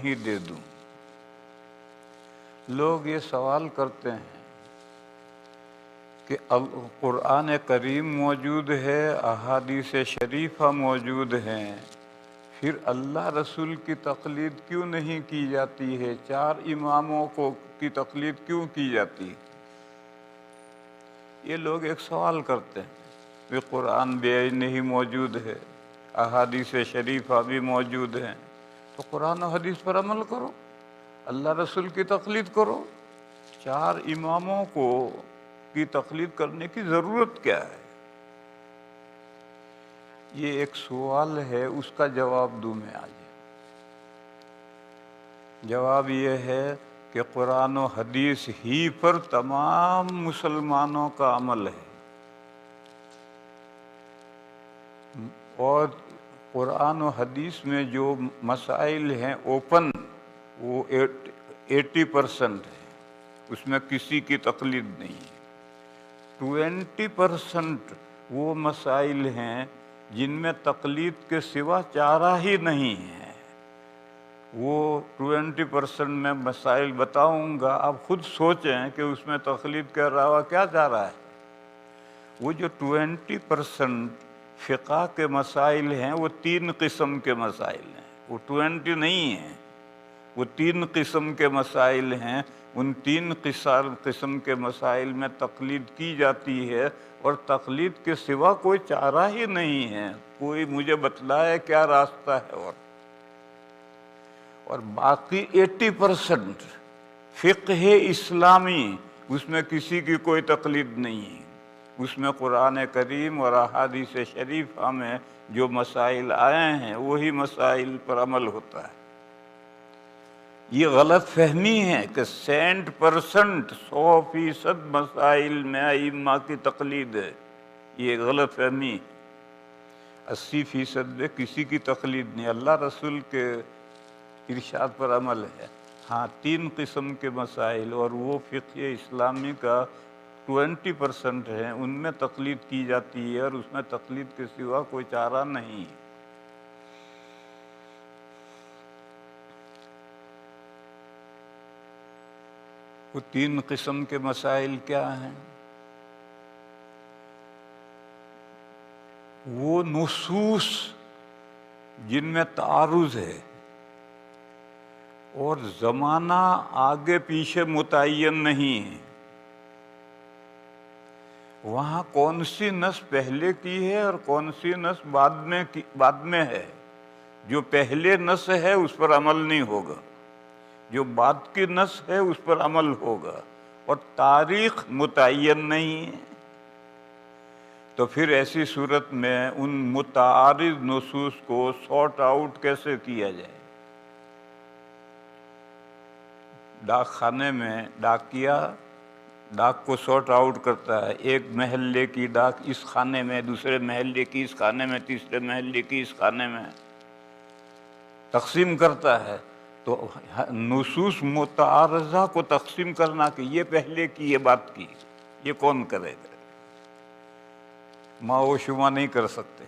نہیں دے دوں؟ لوگ یہ سوال کرتے ہیں کہ قرآن کریم موجود ہے، احادیث شریفہ موجود ہیں، پھر اللہ رسول کی تقلید کیوں نہیں کی جاتی ہے؟ 4 اماموں کی تقلید کیوں کی جاتی ہے؟ یہ لوگ ایک سوال کرتے ہیں کہ قرآن بھی نہیں موجود ہے، احادیث شریفہ بھی موجود ہیں، تو قرآن و حدیث پر عمل کرو، اللہ رسول کی تقلید کرو، 4 اماموں کی تقلید کرنے کی ضرورت کیا ہے؟ یہ ایک سوال ہے، اس کا جواب دوں میں آج۔ جواب یہ ہے کہ قرآن و حدیث ہی پر تمام مسلمانوں کا عمل ہے، اور قرآن و حدیث میں جو مسائل ہیں اوپن، وہ 80% ہے، اس میں کسی کی تقلید نہیں ہے۔ 20% وہ مسائل ہیں جن میں تقلید کے سوا چارہ ہی نہیں ہے۔ وہ 20% میں مسائل بتاؤں گا، آپ خود سوچیں کہ اس میں تقلید کے علاوہ کیا چاہ رہا ہے۔ وہ جو 20% فقہ کے مسائل ہیں، وہ 3 قسم کے مسائل ہیں، وہ 20 نہیں ہیں، وہ 3 قسم کے مسائل ہیں۔ ان 3 قسم کے مسائل میں تقلید کی جاتی ہے، اور تقلید کے سوا کوئی چارہ ہی نہیں ہے۔ کوئی مجھے بتلائے کیا راستہ ہے؟ اور باقی 80% فقہ اسلامی، اس میں کسی کی کوئی تقلید نہیں ہے۔ اس میں قرآن کریم اور احادیث شریفہ میں جو مسائل آئے ہیں وہی مسائل پر عمل ہوتا ہے۔ یہ غلط فہمی ہے کہ 100% مسائل میں ائمہ کی تقلید ہے، یہ غلط فہمی ہے۔ 80% میں کسی کی تقلید نہیں، اللہ رسول کے ارشاد پر عمل ہے۔ ہاں 3 قسم کے مسائل، اور وہ فقہ اسلامی کا 20% ہے، ان میں تقلید کی جاتی ہے، اور اس میں تقلید کے سوا کوئی چارہ نہیں۔ وہ 3 قسم کے مسائل کیا ہیں؟ وہ نصوص جن میں تعارض ہے اور زمانہ آگے پیچھے متعین نہیں ہے، وہاں کون سی نص پہلے کی ہے اور کون سی نص بعد میں ہے۔ جو پہلے نص ہے اس پر عمل نہیں ہوگا، جو بعد کی نص ہے اس پر عمل ہوگا، اور تاریخ متعین نہیں ہے۔ تو پھر ایسی صورت میں ان متعارض نصوص کو سارٹ آؤٹ کیسے کیا جائے؟ ڈاک خانے میں ڈاکیا ڈاک کو سارٹ آؤٹ کرتا ہے، ایک محلے کی ڈاک اس خانے میں، دوسرے محلے کی اس خانے میں، تیسرے محلے کی اس خانے میں تقسیم کرتا ہے۔ تو نصوص متعارضہ کو تقسیم کرنا کہ یہ پہلے کی یہ بات کی، یہ کون کرے گا؟ ماں و شما نہیں کر سکتے،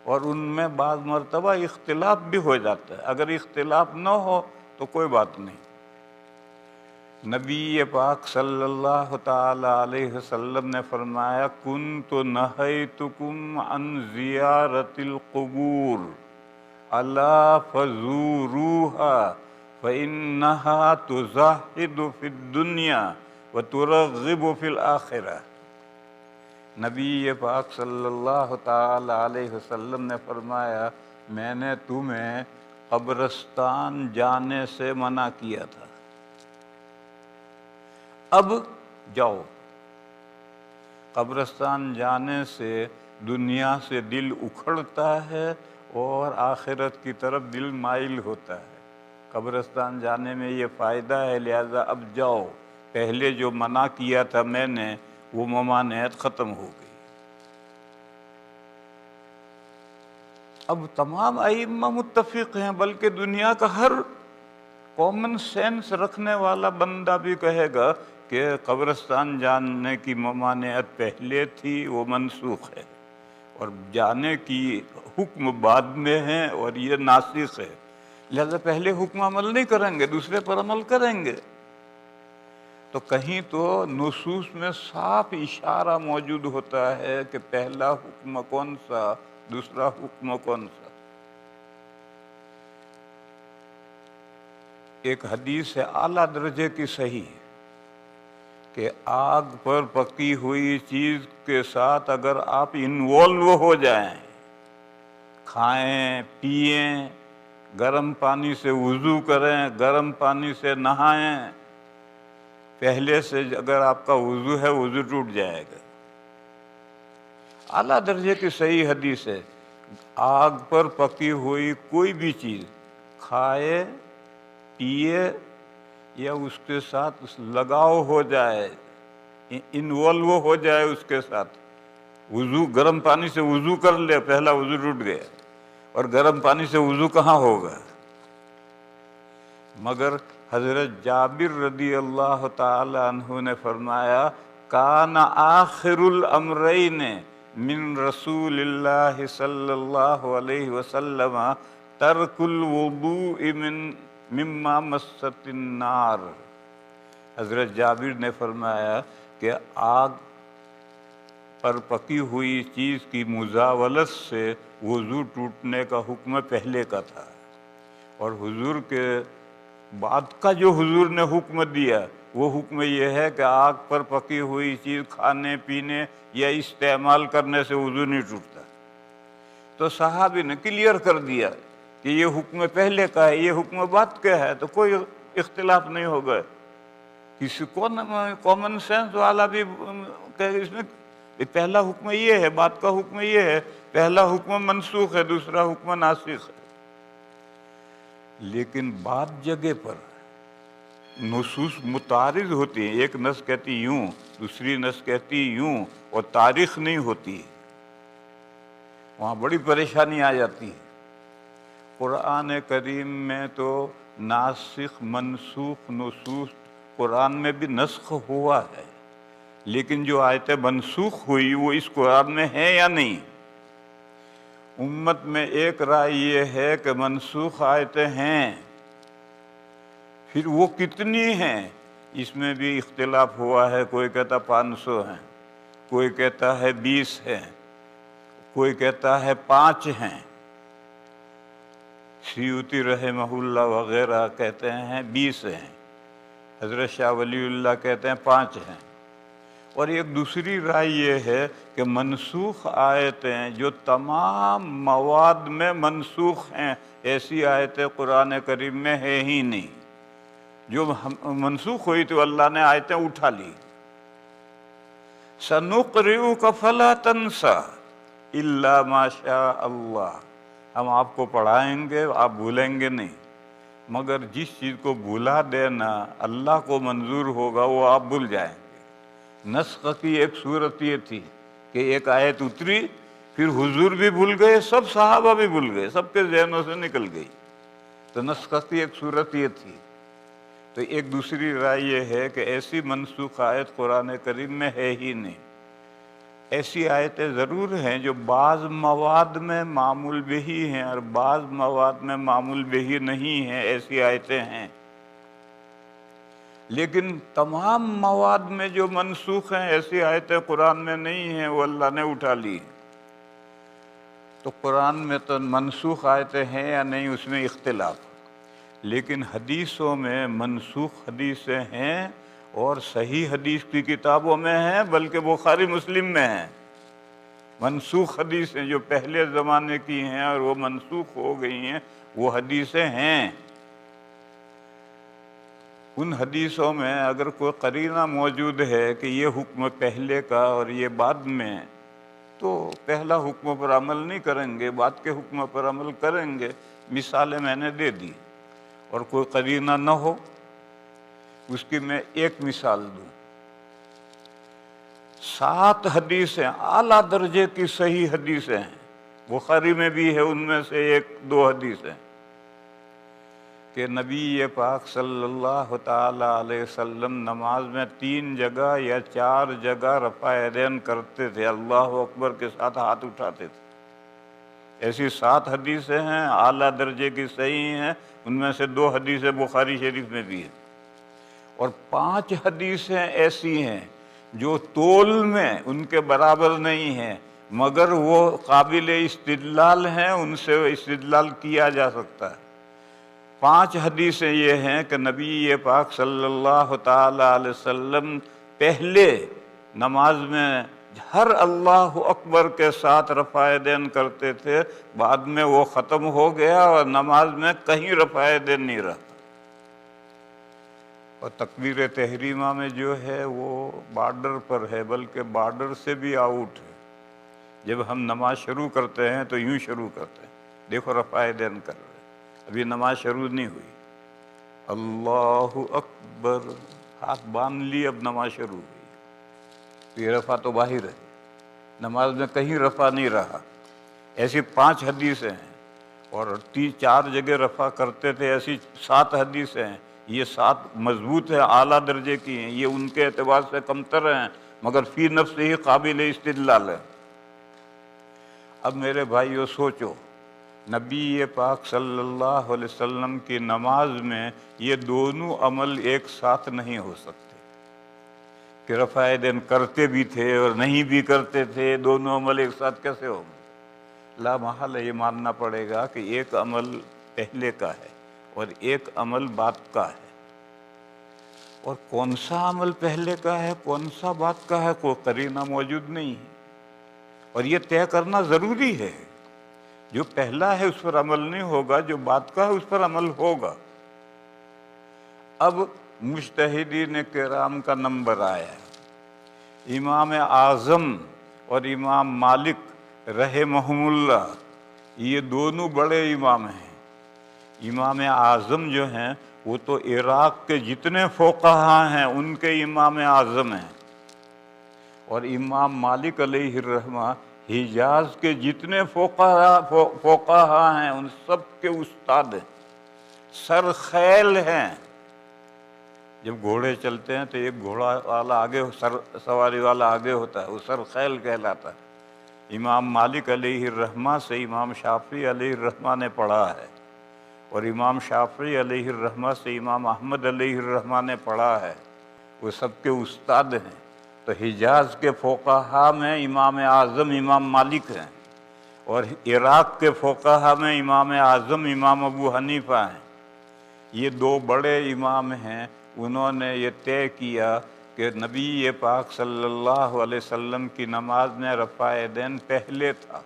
اور ان میں بعض مرتبہ اختلاف بھی ہو جاتا ہے۔ اگر اختلاف نہ ہو تو کوئی بات نہیں۔ نبی پاک صلی اللہ تعالی علیہ وسلم نے فرمایا، کنت نہیتکم عن زیارت القبور الا فزوروها فإنها تزہد فی الدنیا وترغب فی الآخرہ۔ نبی پاک صلی اللہ تعالی علیہ وسلم نے فرمایا، میں نے تمہیں قبرستان جانے سے منع کیا تھا، اب جاؤ۔ قبرستان جانے سے دنیا سے دل اکھڑتا ہے اور آخرت کی طرف دل مائل ہوتا ہے۔ قبرستان جانے میں یہ فائدہ ہے، لہذا اب جاؤ۔ پہلے جو منع کیا تھا میں نے، وہ ممانعت ختم ہو گئی۔ اب تمام ائمہ متفق ہیں، بلکہ دنیا کا ہر کامن سینس رکھنے والا بندہ بھی کہے گا کہ قبرستان جانے کی ممانعت پہلے تھی، وہ منسوخ ہے، اور جانے کی حکم بعد میں ہے، اور یہ ناسخ ہے۔ لہذا پہلے حکم عمل نہیں کریں گے، دوسرے پر عمل کریں گے۔ تو کہیں تو نصوص میں صاف اشارہ موجود ہوتا ہے کہ پہلا حکم کون سا، دوسرا حکم کون سا۔ ایک حدیث ہے اعلیٰ درجے کی صحیح کہ آگ پر پکی ہوئی چیز کے ساتھ اگر آپ انوالو ہو جائیں، کھائیں پئیں، گرم پانی سے وضو کریں، گرم پانی سے نہائیں، پہلے سے اگر آپ کا وضو ہے وضو ٹوٹ جائے گا۔ اعلیٰ درجے کی صحیح حدیث ہے، آگ پر پکی ہوئی کوئی بھی چیز کھائے پیے یا اس کے ساتھ لگاؤ ہو جائے، انوالو ہو جائے اس کے ساتھ، وضو گرم پانی سے وضو کر لے، پہلا وضو ٹوٹ گیا، اور گرم پانی سے وضو کہاں ہوگا؟ مگر حضرت جابر رضی اللہ تعالی عنہ نے فرمایا کان آخر الامرین من رسول اللہ صلی اللہ علیہ وسلم ترک الوضوء مما مست النار۔ حضرت جابر نے فرمایا کہ آگ پر پکی ہوئی چیز کی مزاولت سے وضو ٹوٹنے کا حکم پہلے کا تھا، اور حضور کے بعد کا جو حضور نے حکم دیا وہ حکم یہ ہے کہ آگ پر پکی ہوئی چیز کھانے پینے یا استعمال کرنے سے وضو نہیں ٹوٹتا۔ تو صحابی نے کلیئر کر دیا کہ یہ حکم پہلے کا ہے، یہ حکم بعد کا ہے، تو کوئی اختلاف نہیں ہوگا۔ کسی کو کامن سینس والا بھی کہ اس میں پہلا حکم یہ ہے، بعد کا حکم یہ ہے، پہلا حکم منسوخ ہے، دوسرا حکم ناسخ ہے۔ لیکن بعض جگہ پر نصوص متعارض ہوتی ہیں، ایک نص کہتی یوں، دوسری نص کہتی یوں، اور تاریخ نہیں ہوتی، وہاں بڑی پریشانی آ جاتی ہے۔ قرآن کریم میں تو ناسخ منسوخ نصوص قرآن میں بھی نسخ ہوا ہے، لیکن جو آیتیں منسوخ ہوئی وہ اس قرآن میں ہیں یا نہیں؟ امت میں ایک رائے یہ ہے کہ منسوخ آیتیں ہیں، پھر وہ کتنی ہیں اس میں بھی اختلاف ہوا ہے، کوئی کہتا 500 ہیں، کوئی کہتا ہے 20 ہیں، کوئی کہتا ہے 5 ہیں، سیوطی رحمہ اللہ وغیرہ کہتے ہیں 20 ہیں، حضرت شاہ ولی اللہ کہتے ہیں 5 ہیں، اور ایک دوسری رائے یہ ہے کہ منسوخ آیتیں جو تمام مواد میں منسوخ ہیں، ایسی آیتیں قرآن کریم میں ہے ہی نہیں۔ جو منسوخ ہوئی تو اللہ نے آیتیں اٹھا لی۔ سَنُقْرِئُكَ فَلَا تَنْسَى إِلَّا مَا شَاءَ اللَّهُ، ہم آپ کو پڑھائیں گے، آپ بھولیں گے نہیں، مگر جس چیز کو بھلا دینا اللہ کو منظور ہوگا وہ آپ بھول جائیں گے۔ نسخ کی ایک صورت یہ تھی کہ ایک آیت اتری، پھر حضور بھی بھول گئے، سب صحابہ بھی بھول گئے، سب کے ذہنوں سے نکل گئی، تو نسخ کی ایک صورت یہ تھی۔ تو ایک دوسری رائے یہ ہے کہ ایسی منسوخ آیت قرآن کریم میں ہے ہی نہیں۔ ایسی آیتیں ضرور ہیں جو بعض مواد میں معمول بہی ہیں اور بعض مواد میں معمول بہی نہیں ہیں، ایسی آیتیں ہیں، لیکن تمام مواد میں جو منسوخ ہیں ایسی آیتیں قرآن میں نہیں ہیں، وہ اللہ نے اٹھا لی۔ تو قرآن میں تو منسوخ آیتیں ہیں یا نہیں اس میں اختلاف، لیکن حدیثوں میں منسوخ حدیثیں ہیں، اور صحیح حدیث کی کتابوں میں ہیں، بلکہ بخاری مسلم میں ہیں منسوخ حدیثیں جو پہلے زمانے کی ہیں اور وہ منسوخ ہو گئی ہیں، وہ حدیثیں ہیں۔ ان حدیثوں میں اگر کوئی قرینہ موجود ہے کہ یہ حکم پہلے کا اور یہ بعد میں، تو پہلا حکم پر عمل نہیں کریں گے، بعد کے حکم پر عمل کریں گے۔ مثالیں میں نے دے دی، اور کوئی قرینہ نہ ہو اس کی میں ایک مثال دوں۔ 7 حدیثیں اعلیٰ درجے کی صحیح حدیثیں ہیں، بخاری میں بھی ہے، ان میں سے 1-2 حدیثیں کہ نبی پاک صلی اللہ تعالی علیہ وسلم نماز میں 3 جگہ یا 4 جگہ رفع یدین کرتے تھے، اللہ اکبر کے ساتھ ہاتھ اٹھاتے تھے، ایسی 7 حدیثیں ہیں اعلیٰ درجے کی صحیح ہیں، ان میں سے 2 حدیثیں بخاری شریف میں بھی ہیں، اور 5 حدیثیں ایسی ہیں جو تول میں ان کے برابر نہیں ہیں، مگر وہ قابل استدلال ہیں، ان سے استدلال کیا جا سکتا ہے۔ 5 حدیثیں یہ ہیں کہ نبی پاک صلی اللہ تعالی علیہ وسلم پہلے نماز میں ہر اللہ اکبر کے ساتھ رفع دین کرتے تھے، بعد میں وہ ختم ہو گیا اور نماز میں کہیں رفع دین نہیں رہا۔ اور تکبیر تحریمہ میں جو ہے وہ بارڈر پر ہے، بلکہ بارڈر سے بھی آؤٹ ہے۔ جب ہم نماز شروع کرتے ہیں تو یوں شروع کرتے ہیں، دیکھو رفع دین کر رہے، ابھی نماز شروع نہیں ہوئی، اللہ اکبر، ہاتھ باندھ لی، اب نماز شروع ہوئی، تو یہ رفع تو باہر ہے، نماز میں کہیں رفع نہیں رہا۔ ایسی 5 حدیثیں ہیں، اور 3-4 جگہ رفع کرتے تھے، ایسی 7 حدیثیں ہیں۔ یہ 7 مضبوط ہیں، اعلیٰ درجے کی ہیں، یہ ان کے اعتبار سے کمتر ہیں، مگر فی نفس ہی قابل استدلال ہے۔ اب میرے بھائیو سوچو، نبی پاک صلی اللہ علیہ وسلم کی نماز میں یہ دونوں عمل ایک ساتھ نہیں ہو سکتے کہ رفع دین کرتے بھی تھے اور نہیں بھی کرتے تھے، دونوں عمل ایک ساتھ کیسے ہوں گے؟ لا محالہ یہ ماننا پڑے گا کہ ایک عمل پہلے کا ہے اور ایک عمل بعد کا ہے، اور کون سا عمل پہلے کا ہے کون سا بعد کا ہے کوئی قرینہ موجود نہیں ہے، اور یہ طے کرنا ضروری ہے، جو پہلا ہے اس پر عمل نہیں ہوگا، جو بعد کا ہے اس پر عمل ہوگا۔ اب مجتہدین کرام کا نمبر آیا ہے، امام اعظم اور امام مالک رحمہم اللہ، یہ دونوں بڑے امام ہیں۔ امام اعظم جو ہیں وہ تو عراق کے جتنے فقہا ہیں ان کے امام اعظم ہیں، اور امام مالک علیہ الرحمہ حجاز کے جتنے فقہا ہیں ان سب کے استاد ہیں، سرخیل ہیں۔ جب گھوڑے چلتے ہیں تو ایک گھوڑا والا آگے، سواری والا آگے ہوتا ہے، وہ سرخیل کہلاتا ہے۔ امام مالک علیہ الرحمہ سے امام شافعی علیہ الرحمہ نے پڑھا ہے، اور امام شافعی علیہ الرحمہ سے امام احمد علیہ الرحمہ نے پڑھا ہے، وہ سب کے استاد ہیں۔ تو حجاز کے فقہا میں امام اعظم امام مالک ہیں، اور عراق کے فقہا میں امام اعظم امام ابو حنیفہ ہیں۔ یہ 2 بڑے امام ہیں، انہوں نے یہ طے کیا کہ نبی پاک صلی اللہ علیہ وسلم کی نماز میں رفع دین پہلے تھا،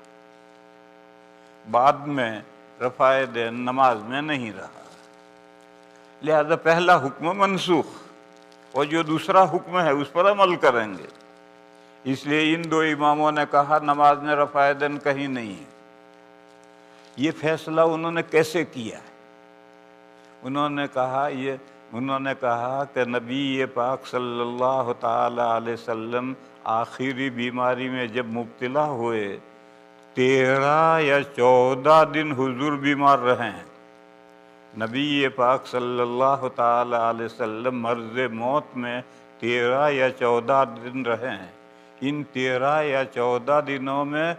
بعد میں رفع دین نماز میں نہیں رہا، لہذا پہلا حکم منسوخ، اور جو دوسرا حکم ہے اس پر عمل کریں گے۔ اس لیے ان 2 اماموں نے کہا نماز میں رفع دین کہیں نہیں ہے۔ یہ فیصلہ انہوں نے کیسے کیا؟ انہوں نے کہا کہ نبی پاک صلی اللہ تعالی علیہ وسلم آخری بیماری میں جب مبتلا ہوئے 13 یا 14 دن حضور بیمار رہے ہیں۔ نبی پاک صلی اللہ تعالی علیہ وسلم مرض موت میں 13 یا 14 دن رہے ہیں۔ ان 13 یا 14 دنوں میں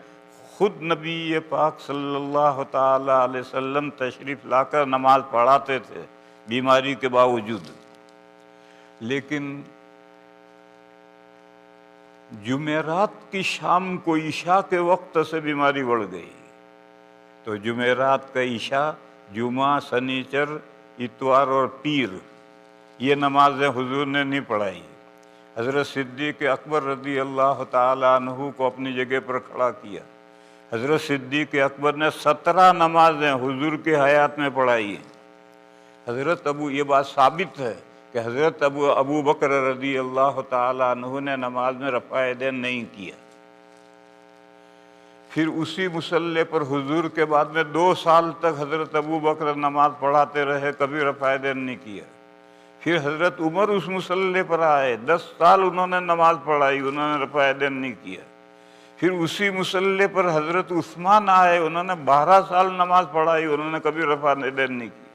خود نبی پاک صلی اللہ تعالی علیہ وسلم تشریف لا کر نماز پڑھاتے تھے بیماری کے باوجود، لیکن جمعرات کی شام کو عشاء کے وقت سے بیماری بڑھ گئی، تو جمعرات کا عشاء، جمعہ، سنیچر، اتوار اور پیر، یہ نمازیں حضور نے نہیں پڑھائی۔ حضرت صدیق اکبر رضی اللہ تعالیٰ عنہ کو اپنی جگہ پر کھڑا کیا۔ حضرت صدیق اکبر نے 17 نمازیں حضور کے حیات میں پڑھائی ہیں۔ یہ بات ثابت ہے کہ حضرت ابو بکر رضی اللہ تعالیٰ عنہ نے نماز میں رفع دین نہیں کیا۔ پھر اسی مصلی پر حضور کے بعد میں 2 سال تک حضرت ابو بکر نماز پڑھاتے رہے، کبھی رفع دین نہیں کیا۔ پھر حضرت عمر اس مصلی پر آئے، 10 سال انہوں نے نماز پڑھائی، انہوں نے رفع دین نہیں کیا۔ پھر اسی مصلی پر حضرت عثمان آئے، انہوں نے 12 سال نماز پڑھائی، انہوں نے کبھی رفع دین نہیں کی۔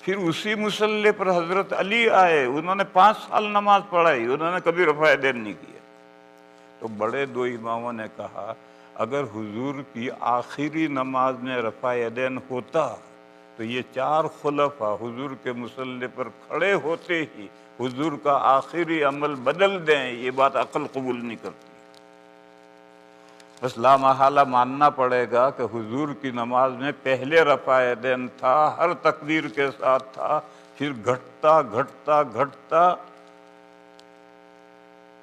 پھر اسی مصلی پر حضرت علی آئے، انہوں نے 5 سال نماز پڑھائی، انہوں نے کبھی رفع دین نہیں کیا۔ تو بڑے 2 اماموں نے کہا اگر حضور کی آخری نماز میں رفع یدین ہوتا تو یہ 4 خلفاء حضور کے مصلی پر کھڑے ہوتے ہی حضور کا آخری عمل بدل دیں، یہ بات عقل قبول نہیں کرتی۔ بس لا محالہ ماننا پڑے گا کہ حضور کی نماز میں پہلے رفع یدین تھا، ہر تکبیر کے ساتھ تھا، پھر گھٹتا گھٹتا گھٹتا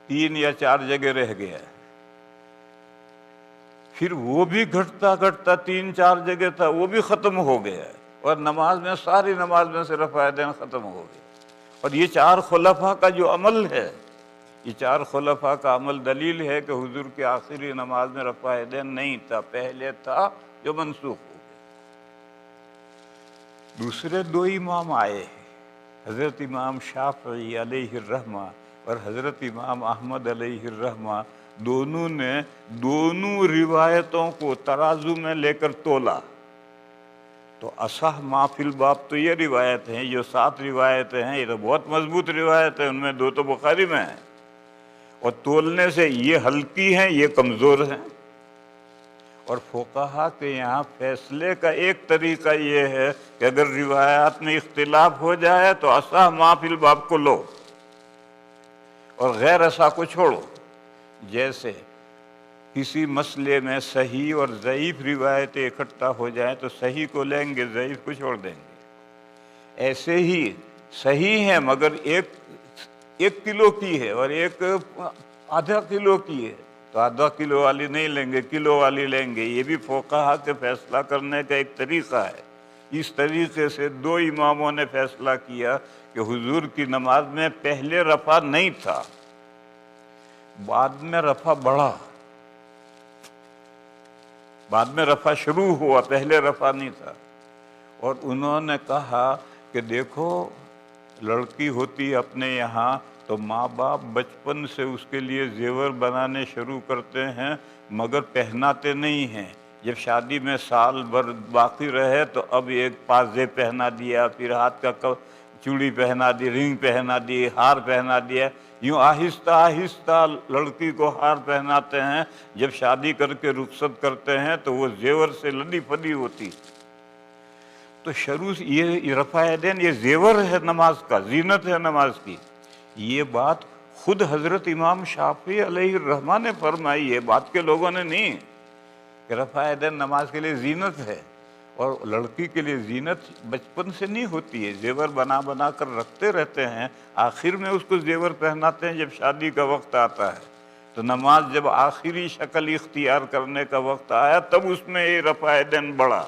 3 یا 4 جگہ رہ گیا، پھر وہ بھی گھٹتا گھٹتا 3-4 جگہ تھا، وہ بھی ختم ہو گیا، اور نماز میں ساری نماز میں سے رفع یدین ختم ہو گیا۔ اور یہ 4 خلفاء کا جو عمل ہے، یہ 4 خلفاء کا عمل دلیل ہے کہ حضور کی آخری نماز میں رفع یدین نہیں تھا، پہلے تھا جو منسوخ ہو گیا۔ دوسرے 2 امام آئے، حضرت امام شافعی علیہ الرحمہ اور حضرت امام احمد علیہ الرحمہ، دونوں نے دونوں روایتوں کو ترازو میں لے کر تولا، تو اصح ما فی الباب تو یہ روایت ہیں، جو 7 روایتیں ہیں، یہ تو بہت مضبوط روایت ہیں، ان میں 2 تو بخاری میں ہیں، اور تولنے سے یہ ہلکی ہیں، یہ کمزور ہیں۔ اور فقہا کے یہاں فیصلے کا ایک طریقہ یہ ہے کہ اگر روایات میں اختلاف ہو جائے تو اصح ما فی الباب کو لو اور غیر اصح کو چھوڑو۔ جیسے کسی مسئلے میں صحیح اور ضعیف روایتیں اکٹھا ہو جائیں تو صحیح کو لیں گے، ضعیف کو چھوڑ دیں گے۔ ایسے ہی صحیح ہیں مگر ایک کلو کی ہے اور ایک آدھا کلو کی ہے تو آدھا کلو والی نہیں لیں گے، کلو والی لیں گے۔ یہ بھی فقہا کے فیصلہ کرنے کا ایک طریقہ ہے۔ اس طریقے سے 2 اماموں نے فیصلہ کیا کہ حضور کی نماز میں پہلے رفع نہیں تھا، بعد میں رفع بڑھا، بعد میں رفع شروع ہوا، پہلے رفع نہیں تھا۔ اور انہوں نے کہا کہ دیکھو، لڑکی ہوتی اپنے یہاں تو ماں باپ بچپن سے اس کے لیے زیور بنانے شروع کرتے ہیں مگر پہناتے نہیں ہیں۔ جب شادی میں سال بھر باقی رہے تو اب ایک پازے پہنا دیا، پھر ہاتھ کا چوڑی پہنا دی، رنگ پہنا دی، ہار پہنا دیا، یوں آہستہ آہستہ لڑکی کو ہار پہناتے ہیں۔ جب شادی کر کے رخصت کرتے ہیں تو وہ زیور سے لدی پھدی ہوتی۔ تو شروع سے یہ رفع یدین یہ زیور ہے نماز کا، زینت ہے نماز کی۔ یہ بات خود حضرت امام شافعی علیہ الرحمہ نے فرمائی ہے، بات کے لوگوں نے نہیں، کہ رفع یدین نماز کے لیے زینت ہے، اور لڑکی کے لیے زینت بچپن سے نہیں ہوتی ہے، زیور بنا بنا کر رکھتے رہتے ہیں، آخر میں اس کو زیور پہناتے ہیں جب شادی کا وقت آتا ہے۔ تو نماز جب آخری شکل اختیار کرنے کا وقت آیا تب اس میں یہ رفع یدین بڑھا۔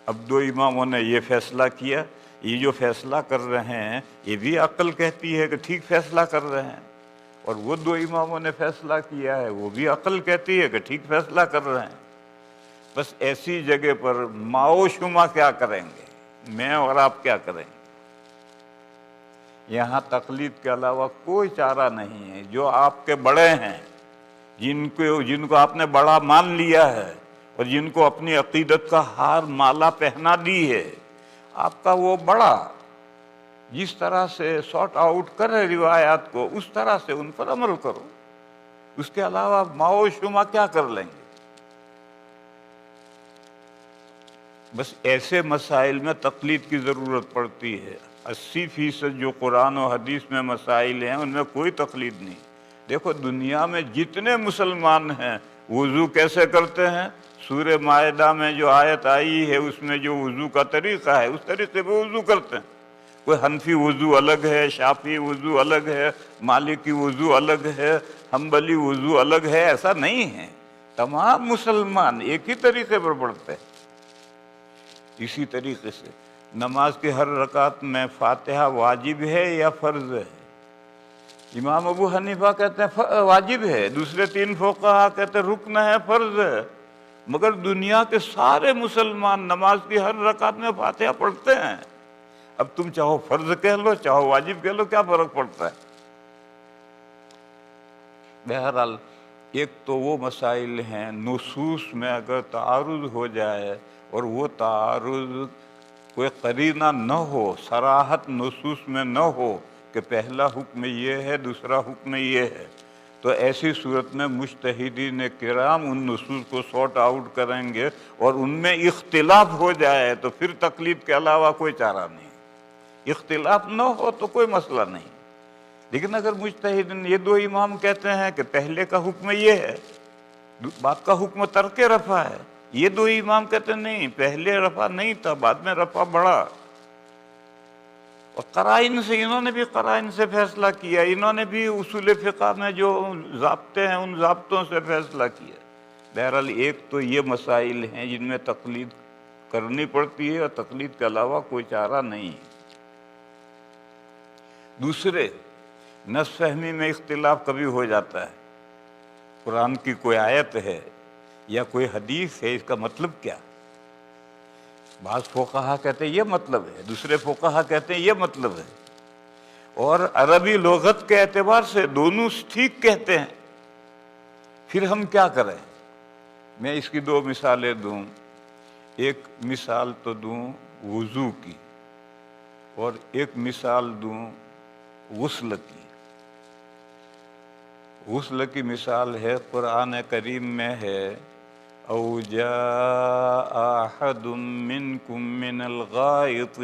اب 2 اماموں نے یہ فیصلہ کیا، یہ جو فیصلہ کر رہے ہیں یہ بھی عقل کہتی ہے کہ ٹھیک فیصلہ کر رہے ہیں، اور وہ 2 اماموں نے فیصلہ کیا ہے وہ بھی عقل کہتی ہے کہ ٹھیک فیصلہ کر رہے ہیں۔ بس ایسی جگہ پر ماؤ شما کیا کریں گے، میں اور آپ کیا کریں گے؟ یہاں تقلید کے علاوہ کوئی چارہ نہیں ہے۔ جو آپ کے بڑے ہیں، جن کو آپ نے بڑا مان لیا ہے اور جن کو اپنی عقیدت کا ہار مالا پہنا دی ہے، آپ کا وہ بڑا جس طرح سے سارٹ آؤٹ کرے روایات کو اس طرح سے ان پر عمل کرو، اس کے علاوہ ماؤ شما کیا کر لیں گے؟ بس ایسے مسائل میں تقلید کی ضرورت پڑتی ہے۔ 80% جو قرآن و حدیث میں مسائل ہیں ان میں کوئی تقلید نہیں۔ دیکھو دنیا میں جتنے مسلمان ہیں وضو کیسے کرتے ہیں؟ سورہ مائدہ میں جو آیت آئی ہے اس میں جو وضو کا طریقہ ہے اس طریقے پہ وضو کرتے ہیں۔ کوئی حنفی وضو الگ ہے، شافعی وضو الگ ہے، مالکی وضو الگ ہے، حنبلی وضو الگ ہے، ایسا نہیں ہے۔ تمام مسلمان ایک ہی طریقے پر پڑھتے ہیں۔ اسی طریقے سے نماز کی ہر رکعت میں فاتحہ واجب ہے یا فرض ہے؟ امام ابو حنیفہ کہتے ہیں واجب ہے، دوسرے 3 فقہا کہتے ہیں رکن ہے، فرض ہے، مگر دنیا کے سارے مسلمان نماز کی ہر رکعت میں فاتحہ پڑھتے ہیں۔ اب تم چاہو فرض کہہ لو چاہو واجب کہہ لو، کیا فرق پڑتا ہے؟ بہرحال ایک تو وہ مسائل ہیں نصوص میں اگر تعارض ہو جائے اور وہ تعارض کوئی قرینہ نہ ہو، صراحت نصوص میں نہ ہو کہ پہلا حکم یہ ہے دوسرا حکم یہ ہے، تو ایسی صورت میں مجتہدین کرام ان نصوص کو سارٹ آؤٹ کریں گے، اور ان میں اختلاف ہو جائے تو پھر تقلید کے علاوہ کوئی چارہ نہیں۔ اختلاف نہ ہو تو کوئی مسئلہ نہیں، لیکن اگر مجتہدین یہ دو امام کہتے ہیں کہ پہلے کا حکم یہ ہے، بعد کا حکم ترک رفع ہے، یہ دو امام کہتے ہیں نہیں، پہلے رفع نہیں تھا، بعد میں رفع بڑھا، اور قرائن سے، انہوں نے بھی قرائن سے فیصلہ کیا، انہوں نے بھی اصول فقہ میں جو ضابطے ہیں ان ضابطوں سے فیصلہ کیا۔ بہرحال ایک تو یہ مسائل ہیں جن میں تقلید کرنی پڑتی ہے اور تقلید کے علاوہ کوئی چارہ نہیں ہے۔ دوسرے، نص فہمی میں اختلاف کبھی ہو جاتا ہے، قرآن کی کوئی آیت ہے یا کوئی حدیث ہے، اس کا مطلب کیا؟ بعض فقہا کہتے ہیں یہ مطلب ہے، دوسرے فقہا کہتے ہیں یہ مطلب ہے، اور عربی لغت کے اعتبار سے دونوں ٹھیک کہتے ہیں، پھر ہم کیا کریں؟ میں اس کی دو مثالیں دوں۔ ایک مثال تو دوں وضو کی، اور ایک مثال دوں غسل کی۔ غسل کی مثال ہے، قرآن کریم میں ہے او جاء احد منکم من الغائط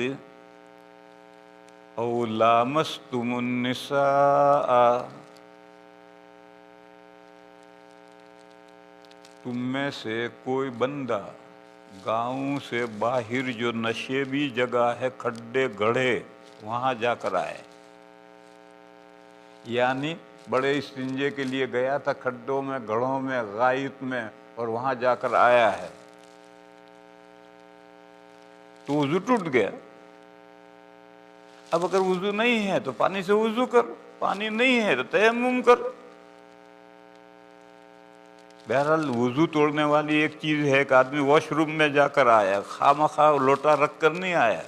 او لامستم النساء، تم میں سے کوئی بندہ گاؤں سے باہر جو نشیبی جگہ ہے، کھڈے گڑھے، وہاں جا کر آئے، یعنی بڑے استنجے کے لیے گیا تھا کھڈوں میں، گڑھوں میں، غائط میں، اور وہاں جا کر آیا ہے، تو وضو ٹوٹ گیا۔ اب اگر وضو نہیں ہے تو پانی سے وضو کر، پانی نہیں ہے تو تیمم کر۔ بہرحال وضو توڑنے والی ایک چیز ہے کہ آدمی واش روم میں جا کر آیا، خواہ مخواہ لوٹا رکھ کر نہیں آیا،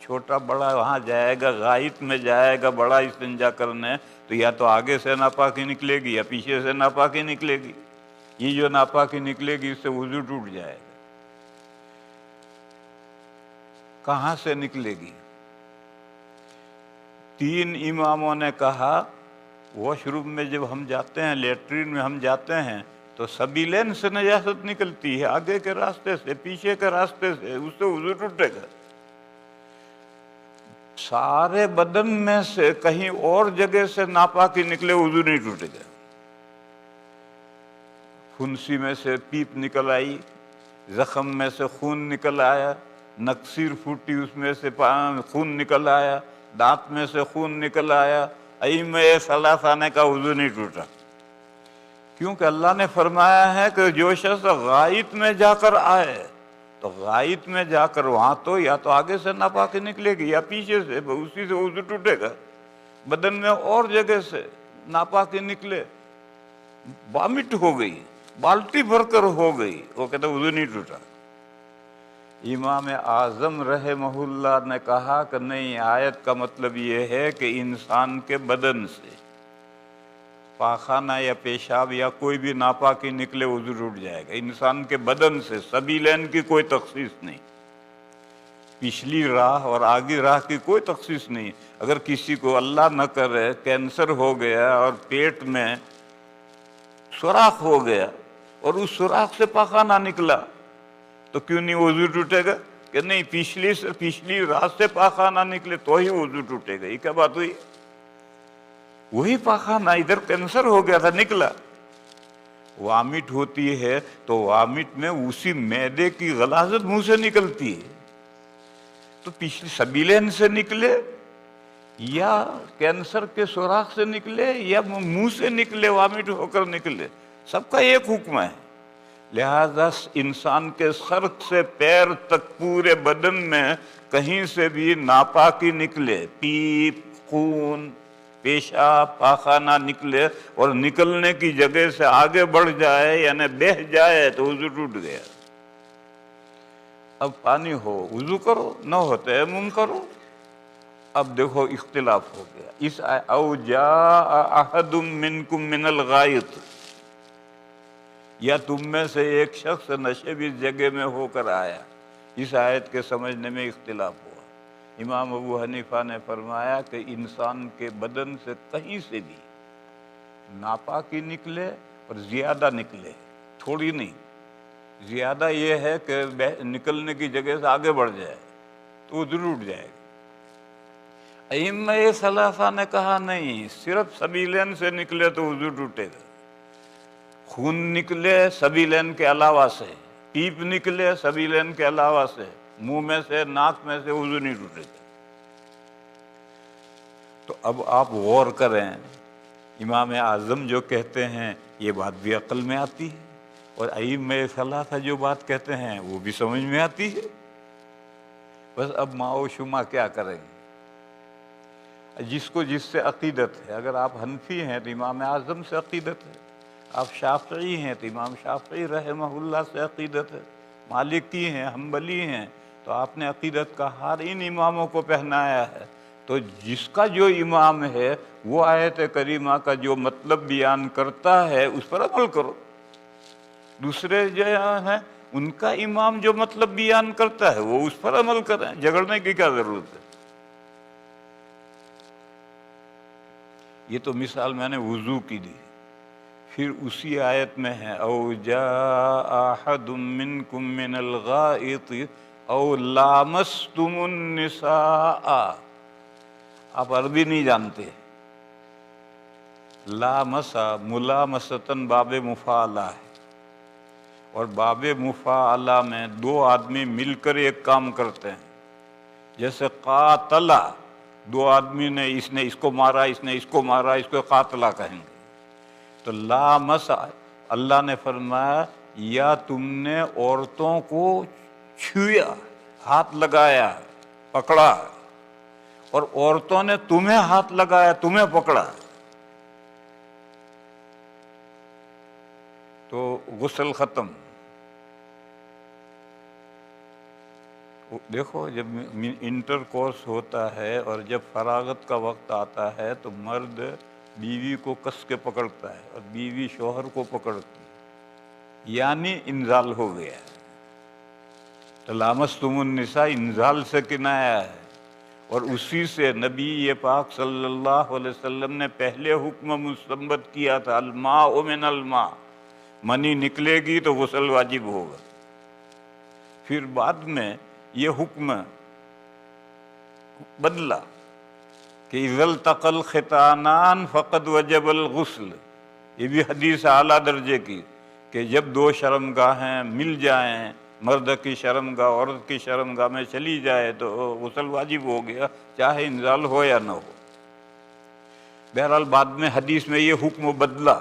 چھوٹا بڑا وہاں جائے گا، غائط میں جائے گا بڑا استنجا کرنے، تو یا تو آگے سے ناپاکی نکلے گی یا پیچھے سے ناپاکی نکلے گی، یہ جو ناپاکی نکلے گی اس سے وضو ٹوٹ جائے گا۔ کہاں سے نکلے گی؟ تین اماموں نے کہا واش روم میں جب ہم جاتے ہیں، لیٹرین میں ہم جاتے ہیں تو سبیلین سے نجاست نکلتی ہے، آگے کے راستے سے، پیچھے کے راستے سے، اس سے وضو ٹوٹے گا۔ سارے بدن میں سے کہیں اور جگہ سے ناپاکی نکلے، وضو نہیں ٹوٹے گا۔ پھنسی میں سے پیپ نکل آئی، زخم میں سے خون نکل آیا، نکسیر پھوٹی اس میں سے خون نکل آیا، دانت میں سے خون نکل آیا، ائمہ ثلاثہ نے کا وضو نہیں ٹوٹا، کیونکہ اللہ نے فرمایا ہے کہ جو شخص غائط میں جا کر آئے، تو غائط میں جا کر وہاں تو یا تو آگے سے ناپاکی نکلے گی یا پیچھے سے، اسی سے وضو ٹوٹے گا۔ بدن میں اور جگہ سے ناپاکی نکلے، وامٹ ہو گئی، بالٹی بھر کر ہو گئی، وہ کہتا وضو نہیں ٹوٹا۔ امام اعظم رحمہ اللہ نے کہا کہ نہیں، آیت کا مطلب یہ ہے کہ انسان کے بدن سے پاخانہ یا پیشاب یا کوئی بھی ناپاکی نکلے وضو ٹوٹ جائے گا، انسان کے بدن سے، سبیلین کی کوئی تخصیص نہیں، پچھلی راہ اور آگی راہ کی کوئی تخصیص نہیں۔ اگر کسی کو اللہ نہ کرے کینسر ہو گیا اور پیٹ میں سوراخ ہو گیا اور اس سوراخ سے پاخانہ نکلا تو کیوں نہیں وضو ٹوٹے گا؟ کہ نہیں، پچھلی راہ سے پاخانہ نکلے تو ہی وضو ٹوٹے گا۔ یہ کیا بات ہوئی؟ وہی پاخانہ ادھر کینسر ہو گیا تھا، نکلا۔ وامٹ ہوتی ہے تو وامٹ میں اسی معدے کی غلاظت منہ سے نکلتی ہے، تو پچھلی سبیلین سے نکلے یا کینسر کے سوراخ سے نکلے یا منہ سے نکلے، وامٹ ہو کر نکلے، سب کا ایک حکم ہے۔ لہذا انسان کے سر سے پیر تک پورے بدن میں کہیں سے بھی ناپاکی نکلے، پیپ، خون، پیشاب، پاخانہ نکلے اور نکلنے کی جگہ سے آگے بڑھ جائے یعنی بہہ جائے تو وضو ٹوٹ گیا۔ اب پانی ہو وضو کرو، نہ ہو تیمم کرو۔ اب دیکھو اختلاف ہو گیا، اس او جاء احد منکم من الغائط، یا تم میں سے ایک شخص نشے اس جگہ میں ہو کر آیا، اس آیت کے سمجھنے میں اختلاف ہوا۔ امام ابو حنیفہ نے فرمایا کہ انسان کے بدن سے کہیں سے بھی ناپاکی نکلے اور زیادہ نکلے، تھوڑی نہیں، زیادہ یہ ہے کہ نکلنے کی جگہ سے آگے بڑھ جائے تو وہ ضرور اٹھ جائے گا۔ ائمہ ثلاثہ نے کہا نہیں، صرف سبیلین سے نکلے تو وضو ٹوٹے گا، خون نکلے سبیلین کے علاوہ سے، پیپ نکلے سبیلین کے علاوہ سے، منہ میں سے ناک میں سے، وضو نہیں ٹوٹے گا۔ تو اب آپ غور کریں، امام اعظم جو کہتے ہیں یہ بات بھی عقل میں آتی ہے، اور ائمہ ثلاثہ جو بات کہتے ہیں وہ بھی سمجھ میں آتی ہے۔ بس اب ماں و شما کیا کریں گے؟ جس کو جس سے عقیدت ہے، اگر آپ حنفی ہیں تو امام اعظم سے عقیدت ہے، آپ شافعی ہیں تو امام شافعی رحمہ اللہ سے عقیدت ہے، مالکی ہیں، حنبلی ہیں تو آپ نے عقیدت کا ہار ان اماموں کو پہنایا ہے۔ تو جس کا جو امام ہے وہ آیت کریمہ کا جو مطلب بیان کرتا ہے اس پر عمل کرو، دوسرے جو ہیں ان کا امام جو مطلب بیان کرتا ہے وہ اس پر عمل کریں، جھگڑنے کی کیا ضرورت ہے؟ یہ تو مثال میں نے وضو کی دی، پھر اسی آیت میں ہے او جاء احد منکم من الغائط او لامستم النساء۔ آپ عربی نہیں جانتے، لامسا ملامستاً باب مفاعلہ ہے، اور باب مفاعلہ میں دو آدمی مل کر ایک کام کرتے ہیں، جیسے قاتلہ، دو آدمی نے، اس نے اس کو مارا، اس نے اس کو مارا، اس کو قاتلہ کہیں گے۔ تو لامسا، اللہ نے فرمایا یا تم نے عورتوں کو چھویا، ہاتھ لگایا، پکڑا، اور عورتوں نے تمہیں ہاتھ لگایا، تمہیں پکڑا، تو غسل ختم۔ دیکھو جب انٹر کورس ہوتا ہے اور جب فراغت کا وقت آتا ہے تو مرد بیوی کو کس کے پکڑتا ہے اور بیوی شوہر کو پکڑتی ہے، یعنی انزال ہو گیا ہے۔ تو لامستم النساء انزال سے کنایا ہے، اور اسی سے نبی پاک صلی اللہ علیہ وسلم نے پہلے حکم مستنبط کیا تھا، الماء من الماء، منی نکلے گی تو غسل واجب ہوگا۔ پھر بعد میں یہ حکم بدلا کہ اذا التقى الختانان فقد وجب الغسل، یہ بھی حدیث اعلیٰ درجے کی، کہ جب دو شرمگاہیں مل جائیں، مرد کی شرمگاہ عورت کی شرمگاہ میں چلی جائے تو غسل واجب ہو گیا، چاہے انزال ہو یا نہ ہو۔ بہرحال بعد میں حدیث میں یہ حکم بدلا،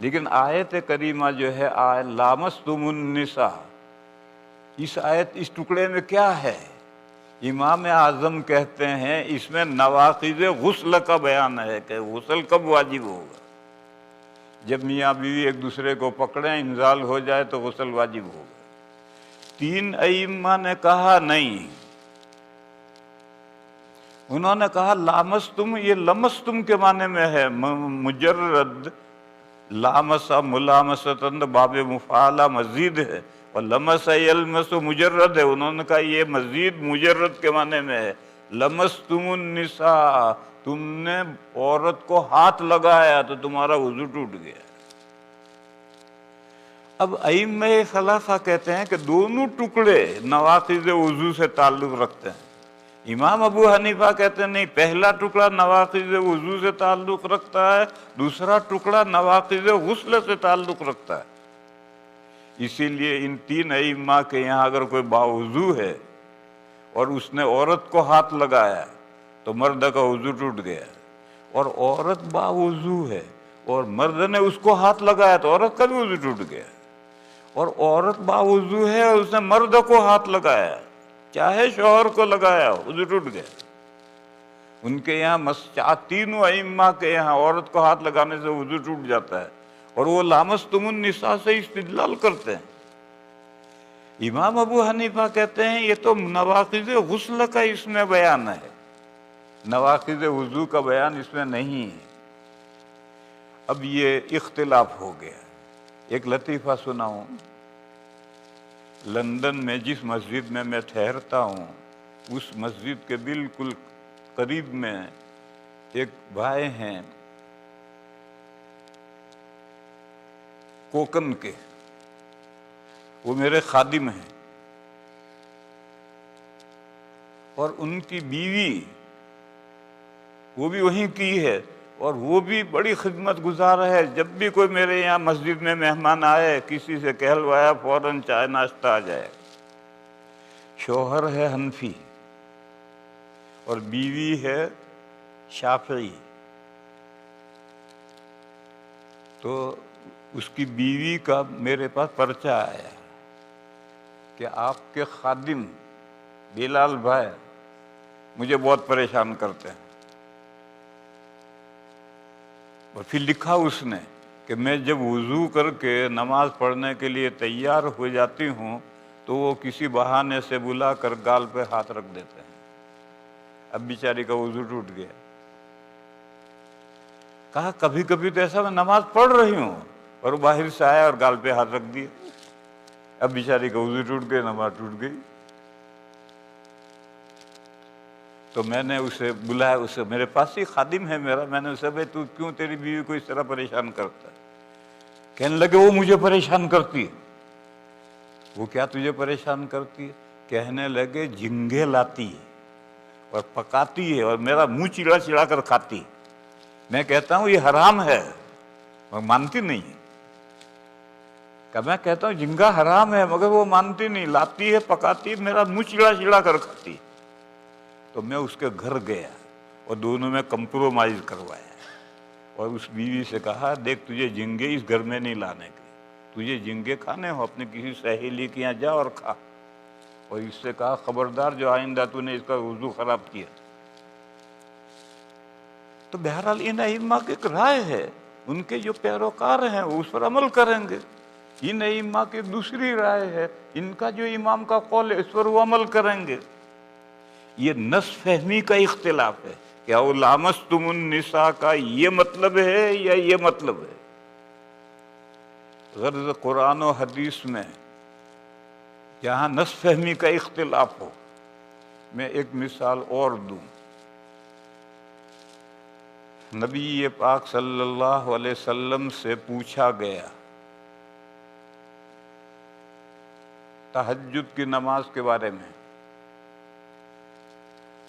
لیکن آیت کریمہ جو ہے لامستم النساء، اس آیت، اس ٹکڑے میں کیا ہے؟ امام اعظم کہتے ہیں اس میں نواقض غسل کا بیان ہے کہ غسل کب واجب ہوگا، جب میاں بیوی ایک دوسرے کو پکڑیں، انزال ہو جائے تو غسل واجب ہوگا۔ تین ائمہ نے کہا نہیں، انہوں نے کہا لامستم، یہ لمستم کے معنی میں ہے، مجرد لامسا ملامستن باب مفعلہ مزید ہے، اور لمس یلمس مجرد ہے، انہوں نے کہا یہ مزید مجرد کے معنی میں ہے، لمستم النساء، تم نے عورت کو ہاتھ لگایا تو تمہارا وضو ٹوٹ گیا۔ اب ائمہ ثلاثہ کہتے ہیں کہ دونوں ٹکڑے نواقض وضو سے تعلق رکھتے ہیں۔ امام ابو حنیفہ کہتے ہیں نہیں، پہلا ٹکڑا نواقض وضو سے تعلق رکھتا ہے، دوسرا ٹکڑا نواقض غسل سے تعلق رکھتا ہے۔ اسی لیے ان تین ائمہ کے یہاں اگر کوئی باوضو ہے اور اس نے عورت کو ہاتھ لگایا تو مرد کا وضو ٹوٹ گیا، اور عورت باوضو ہے اور مرد نے اس کو ہاتھ لگایا تو عورت کا بھی وضو ٹوٹ گیا، اور عورت باوضو ہے اور اس نے مرد کو ہاتھ لگایا، چاہے شوہر کو لگایا ہو، وضو ٹوٹ گیا۔ ان کے یہاں تینوں ائمہ کے یہاں عورت کو ہاتھ لگانے سے وضو ٹوٹ جاتا ہے، اور وہ لامستم النساء سے استدلال کرتے ہیں۔ امام ابو حنیفہ کہتے ہیں یہ تو نواقض غسل کا اس میں بیان ہے، نواقض وضو کا بیان اس میں نہیں ہے۔ اب یہ اختلاف ہو گیا۔ ایک لطیفہ سناؤں، لندن میں جس مسجد میں میں ٹھہرتا ہوں اس مسجد کے بالکل قریب میں ایک بھائی ہیں، کوکن کے، وہ میرے خادم ہیں، اور ان کی بیوی وہ بھی وہیں کی ہے، اور وہ بھی بڑی خدمت گزار ہے۔ جب بھی کوئی میرے یہاں مسجد میں مہمان آئے، کسی سے کہلوایا فوراً چائے ناشتہ آ جائے۔ شوہر ہے حنفی اور بیوی ہے شافعی، تو اس کی بیوی کا میرے پاس پرچہ آیا کہ آپ کے خادم بلال بھائی مجھے بہت پریشان کرتے ہیں، اور پھر لکھا اس نے کہ میں جب وضو کر کے نماز پڑھنے کے لیے تیار ہو جاتی ہوں تو وہ کسی بہانے سے بلا کر گال پہ ہاتھ رکھ دیتے ہیں۔ اب بیچاری کا وضو ٹوٹ گیا۔ کہا کبھی کبھی تو ایسا میں نماز پڑھ رہی ہوں اور وہ باہر سے آیا اور گال پہ ہاتھ رکھ دیا، اب بیچاری کا وضو ٹوٹ گیا، نماز ٹوٹ گئی۔ تو میں نے اسے بلایا، اسے میرے پاس ہی خادم ہے میرا، میں نے اسے بھائی تو کیوں تیری بیوی کو اس طرح پریشان کرتا ہے؟ کہنے لگے وہ مجھے پریشان کرتی ہے۔ وہ کیا تجھے پریشان کرتی ہے؟ کہنے لگے جھنگے لاتی ہے اور پکاتی ہے اور میرا منہ چڑا چڑا کر کھاتی۔ میں کہتا ہوں یہ حرام ہے، وہ مانتی نہیں ہے۔ کہ میں کہتا ہوں جھنگا حرام ہے، مگر وہ مانتی نہیں، لاتی ہے پکاتی ہے، میرا منہ چڑا چڑا کر کھاتی۔ تو میں اس کے گھر گیا اور دونوں میں کمپرومائز کروایا، اور اس بیوی سے کہا دیکھ تجھے جھنگے اس گھر میں نہیں لانے کے، تجھے جھنگے کھانے ہو اپنے کسی سہیلی کے یہاں جا اور کھا، اور اس سے کہا خبردار جو آئندہ تو نے اس کا وضو خراب کیا۔ تو بہرحال ان ائمہ کی ایک رائے ہے، ان کے جو پیروکار ہیں وہ اس پر عمل کریں گے۔ ان ائمہ کی دوسری رائے ہے، ان کا جو امام کا قول ہے اس پر وہ عمل کریں گے۔ یہ نس فہمی کا اختلاف ہے، کیا وہ لامستم النساء کا یہ مطلب ہے یا یہ مطلب ہے؟ غرض قرآن و حدیث میں جہاں نس فہمی کا اختلاف ہو، میں ایک مثال اور دوں۔ نبی پاک صلی اللہ علیہ وسلم سے پوچھا گیا تہجد کی نماز کے بارے میں،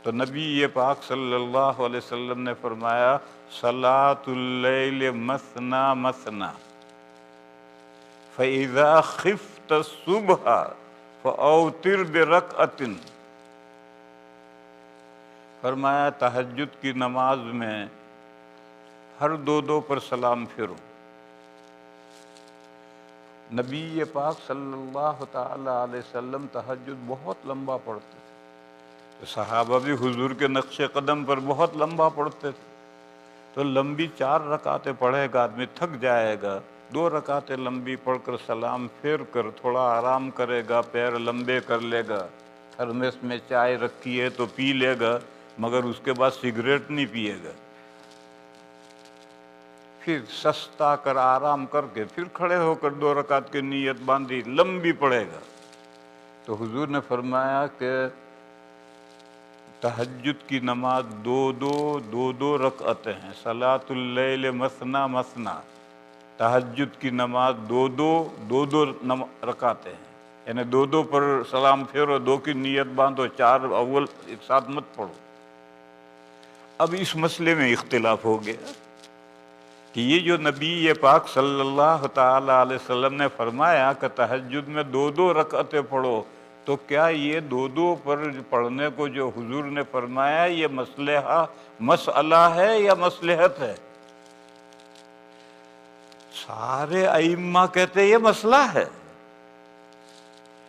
تو نبی پاک صلی اللہ علیہ وسلم نے فرمایا صلاۃ اللیل مثنی مثنی فإذا خفت الصبح فأوتر برکعۃ۔ فرمایا تہجد کی نماز میں ہر دو پر سلام پھرو۔ نبی پاک صلی اللہ تعالی علیہ وسلم تہجد بہت لمبا پڑھتے تھے، صحابہ بھی حضور کے نقش قدم پر بہت لمبا پڑھتے تھے۔ تو لمبی 4 رکعتیں پڑھے گا آدمی تھک جائے گا، 2 رکعتیں لمبی پڑھ کر سلام پھیر کر تھوڑا آرام کرے گا، پیر لمبے کر لے گا، تھرمس میں چائے رکھی ہے تو پی لے گا، مگر اس کے بعد سگریٹ نہیں پیے گا۔ پھر سستا کر آرام کر کے پھر کھڑے ہو کر 2 رکعت کی نیت باندھی، لمبی پڑھے گا۔ تو حضور نے فرمایا کہ تہجد کی نماز دو رکعتیں ہیں، صلاۃ اللیل مثنی مثنی، تہجد کی نماز دو رکعتیں ہیں، یعنی 2 پر سلام پھیرو، 2 کی نیت باندھو، 4 اول ایک ساتھ مت پڑھو۔ اب اس مسئلے میں اختلاف ہو گیا کہ یہ جو نبی پاک صلی اللہ تعالی علیہ وسلم نے فرمایا کہ تہجد میں 2 رکعتیں پڑھو، تو کیا یہ 2 پر پڑھنے کو جو حضور نے فرمایا یہ مسئلہ ہے یا مصلحت ہے؟ سارے ائمہ کہتے یہ مسئلہ ہے،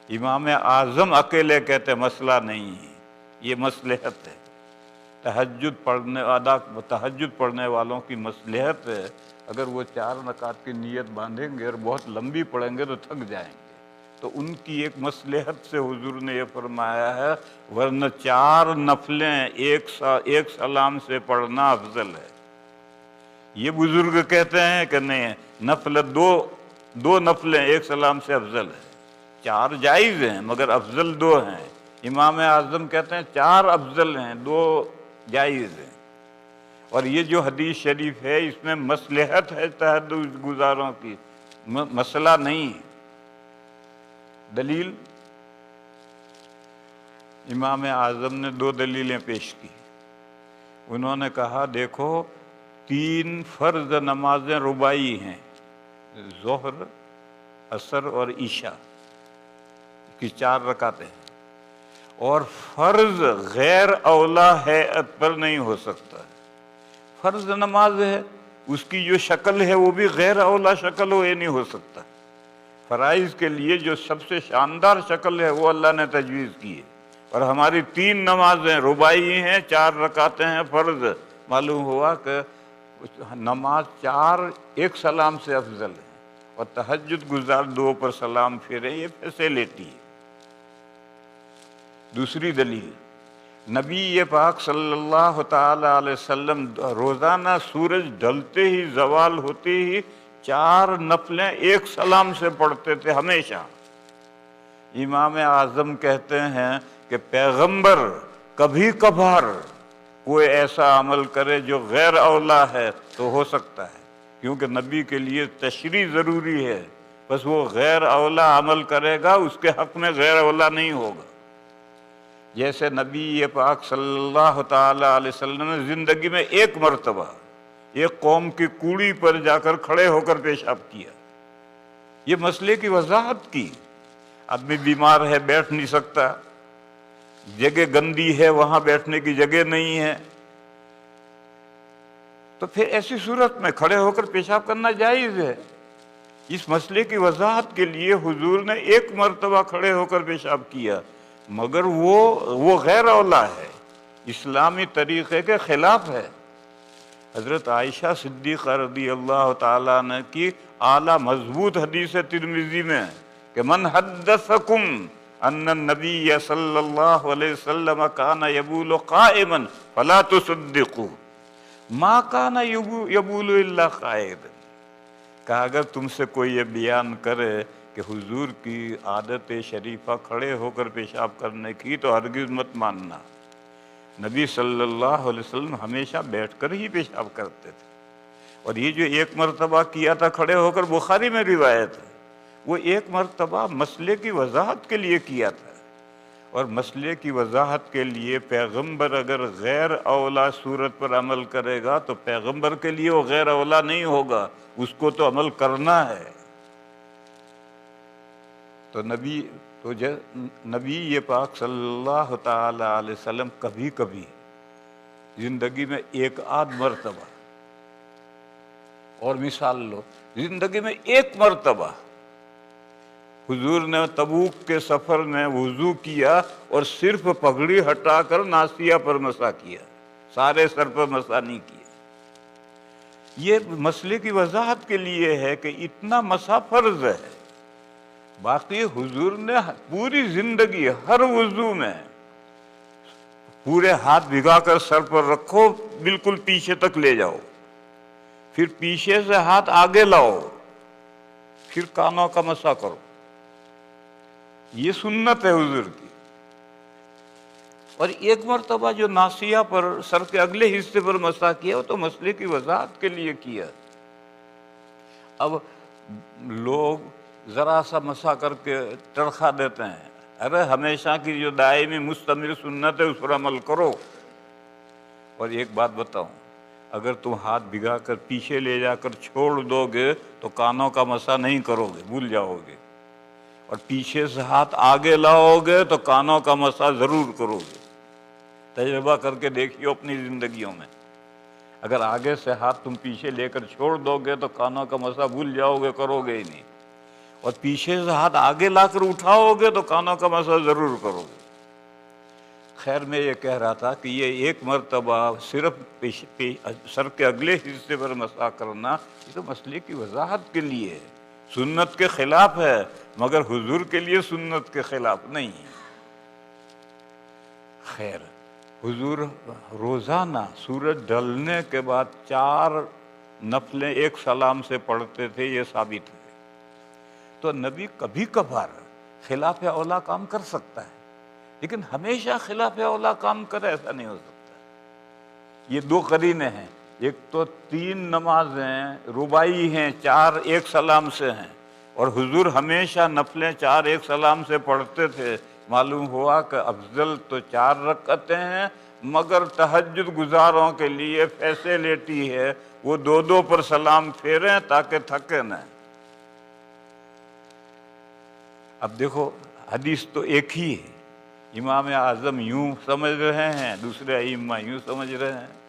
امام اعظم اکیلے کہتے مسئلہ نہیں ہے، یہ مصلحت ہے۔ تہجد پڑھنے والوں کی مصلحت ہے، اگر وہ 4 رکعت کی نیت باندھیں گے اور بہت لمبی پڑھیں گے تو تھک جائیں گے، تو ان کی ایک مصلحت سے حضور نے یہ فرمایا ہے، ورنہ 4 نفلیں ایک سلام سے پڑھنا افضل ہے۔ یہ بزرگ کہتے ہیں کہ نہیں، دو نفلیں ایک سلام سے افضل ہے، 4 جائز ہیں مگر افضل 2 ہیں۔ امام اعظم کہتے ہیں 4 افضل ہیں، 2 جائز ہیں۔ اور یہ جو حدیث شریف ہے اس میں مصلحت ہے تہجد گزاروں کی، مسئلہ نہیں۔ دلیل، امام اعظم نے 2 دلیلیں پیش کی۔ انہوں نے کہا دیکھو 3 فرض نمازیں رباعی ہیں، ظہر، عصر اور عشاء کی 4 رکعتیں، اور فرض غیر اولا ہیئت پر نہیں ہو سکتا۔ فرض نماز ہے، اس کی جو شکل ہے وہ بھی غیر اولا شکل ہو، یہ نہیں ہو سکتا۔ فرائض کے لیے جو سب سے شاندار شکل ہے وہ اللہ نے تجویز کی ہے، اور ہماری 3 نمازیں رباعی ہیں، 4 رکعتیں ہیں فرض۔ معلوم ہوا کہ نماز 4 ایک سلام سے افضل ہے، اور تہجد گزار 2 پر سلام پھیرے، یہ فیسیلٹی ہے۔ دوسری دلیل، نبی پاک صلی اللہ تعالی علیہ وسلم روزانہ سورج ڈھلتے ہی، زوال ہوتے ہی 4 نفلیں ایک سلام سے پڑھتے تھے ہمیشہ۔ امام اعظم کہتے ہیں کہ پیغمبر کبھی کبھار کوئی ایسا عمل کرے جو غیر اولا ہے تو ہو سکتا ہے، کیونکہ نبی کے لیے تشریع ضروری ہے، بس وہ غیر اولا عمل کرے گا، اس کے حق میں غیر اولا نہیں ہوگا۔ جیسے نبی پاک صلی اللہ تعالی علیہ وسلم نے زندگی میں ایک مرتبہ ایک قوم کی کوڑی پر جا کر کھڑے ہو کر پیشاب کیا، یہ مسئلے کی وضاحت کی۔ آدمی بیمار ہے، بیٹھ نہیں سکتا، جگہ گندی ہے، وہاں بیٹھنے کی جگہ نہیں ہے، تو پھر ایسی صورت میں کھڑے ہو کر پیشاب کرنا جائز ہے۔ اس مسئلے کی وضاحت کے لیے حضور نے ایک مرتبہ کھڑے ہو کر پیشاب کیا، مگر وہ غیر اولا ہے، اسلامی طریقے کے خلاف ہے۔ حضرت عائشہ صدیقہ رضی اللہ تعالیٰ عنہ کی اعلیٰ مضبوط حدیث ترمذی میں کہ من حدثکم ان النبی صلی اللہ علیہ وسلم کان یبول قائما فلا تصدقوا ما کان یبول الا قائدا، کہا اگر تم سے کوئی یہ بیان کرے کہ حضور کی عادت شریفہ کھڑے ہو کر پیشاب کرنے کی تو ہرگز مت ماننا۔ نبی صلی اللہ علیہ وسلم ہمیشہ بیٹھ کر ہی پیشاب کرتے تھے، اور یہ جو ایک مرتبہ کیا تھا کھڑے ہو کر، بخاری میں روایت ہے، وہ ایک مرتبہ مسئلے کی وضاحت کے لیے کیا تھا، اور مسئلے کی وضاحت کے لیے پیغمبر اگر غیر اولا صورت پر عمل کرے گا تو پیغمبر کے لیے وہ غیر اولا نہیں ہوگا، اس کو تو عمل کرنا ہے۔ تو نبی پاک صلی اللہ تعالی علیہ وسلم کبھی کبھی زندگی میں ایک آدھ مرتبہ، اور مثال لو، زندگی میں ایک مرتبہ حضور نے تبوک کے سفر میں وضو کیا اور صرف پگڑی ہٹا کر ناصیہ پر مسح کیا، سارے سر پر مسح نہیں کیا۔ یہ مسئلے کی وضاحت کے لیے ہے کہ اتنا مسح فرض ہے، باقی حضور نے پوری زندگی ہر وضو میں پورے ہاتھ بھگا کر سر پر رکھو، بالکل پیچھے تک لے جاؤ، پھر پیچھے سے ہاتھ آگے لاؤ، پھر کانوں کا مسح کرو، یہ سنت ہے حضور کی۔ اور ایک مرتبہ جو ناصیہ پر، سر کے اگلے حصے پر مسح کیا، وہ تو مسئلے کی وضاحت کے لیے کیا۔ اب لوگ ذرا سا مسح کر کے ٹرخا دیتے ہیں، ارے ہمیشہ کی جو دائمی مستمر سنت ہے اس پر عمل کرو۔ اور ایک بات بتاؤں، اگر تم ہاتھ بھگا کر پیچھے لے جا کر چھوڑ دو گے تو کانوں کا مسح نہیں کرو گے، بھول جاؤ گے، اور پیچھے سے ہاتھ آگے لاؤ گے تو کانوں کا مسح ضرور کرو گے۔ تجربہ کر کے دیکھیو اپنی زندگیوں میں، اگر آگے سے ہاتھ تم پیچھے لے کر چھوڑ دو گے تو کانوں کا مسح بھول جاؤ گے، کرو گے ہی نہیں، اور پیچھے سے ہاتھ آگے لا کر اٹھاؤ گے تو کانوں کا مسح ضرور کرو گے۔ خیر میں یہ کہہ رہا تھا کہ یہ ایک مرتبہ صرف سر کے اگلے حصے پر مسح کرنا، یہ تو مسئلے کی وضاحت کے لیے ہے، سنت کے خلاف ہے، مگر حضور کے لیے سنت کے خلاف نہیں۔ خیر، حضور روزانہ سورج ڈھلنے کے بعد 4 نفلیں ایک سلام سے پڑھتے تھے، یہ ثابت ہے۔ تو نبی کبھی کبھار خلاف اولا کام کر سکتا ہے، لیکن ہمیشہ خلاف اولا کام کرے ایسا نہیں ہو سکتا۔ یہ 2 قرینے ہیں، ایک تو 3 نمازیں رباعی ہیں، 4 ایک سلام سے ہیں، اور حضور ہمیشہ نفلیں 4 ایک سلام سے پڑھتے تھے۔ معلوم ہوا کہ افضل تو 4 رکعتیں ہیں، مگر تہجد گزاروں کے لیے فیسیلیٹی ہے وہ 2 پر سلام پھیریں تاکہ تھکے نہ۔ اب دیکھو حدیث تو ایک ہی ہے، امام اعظم یوں سمجھ رہے ہیں، دوسرے ائمہ یوں سمجھ رہے ہیں،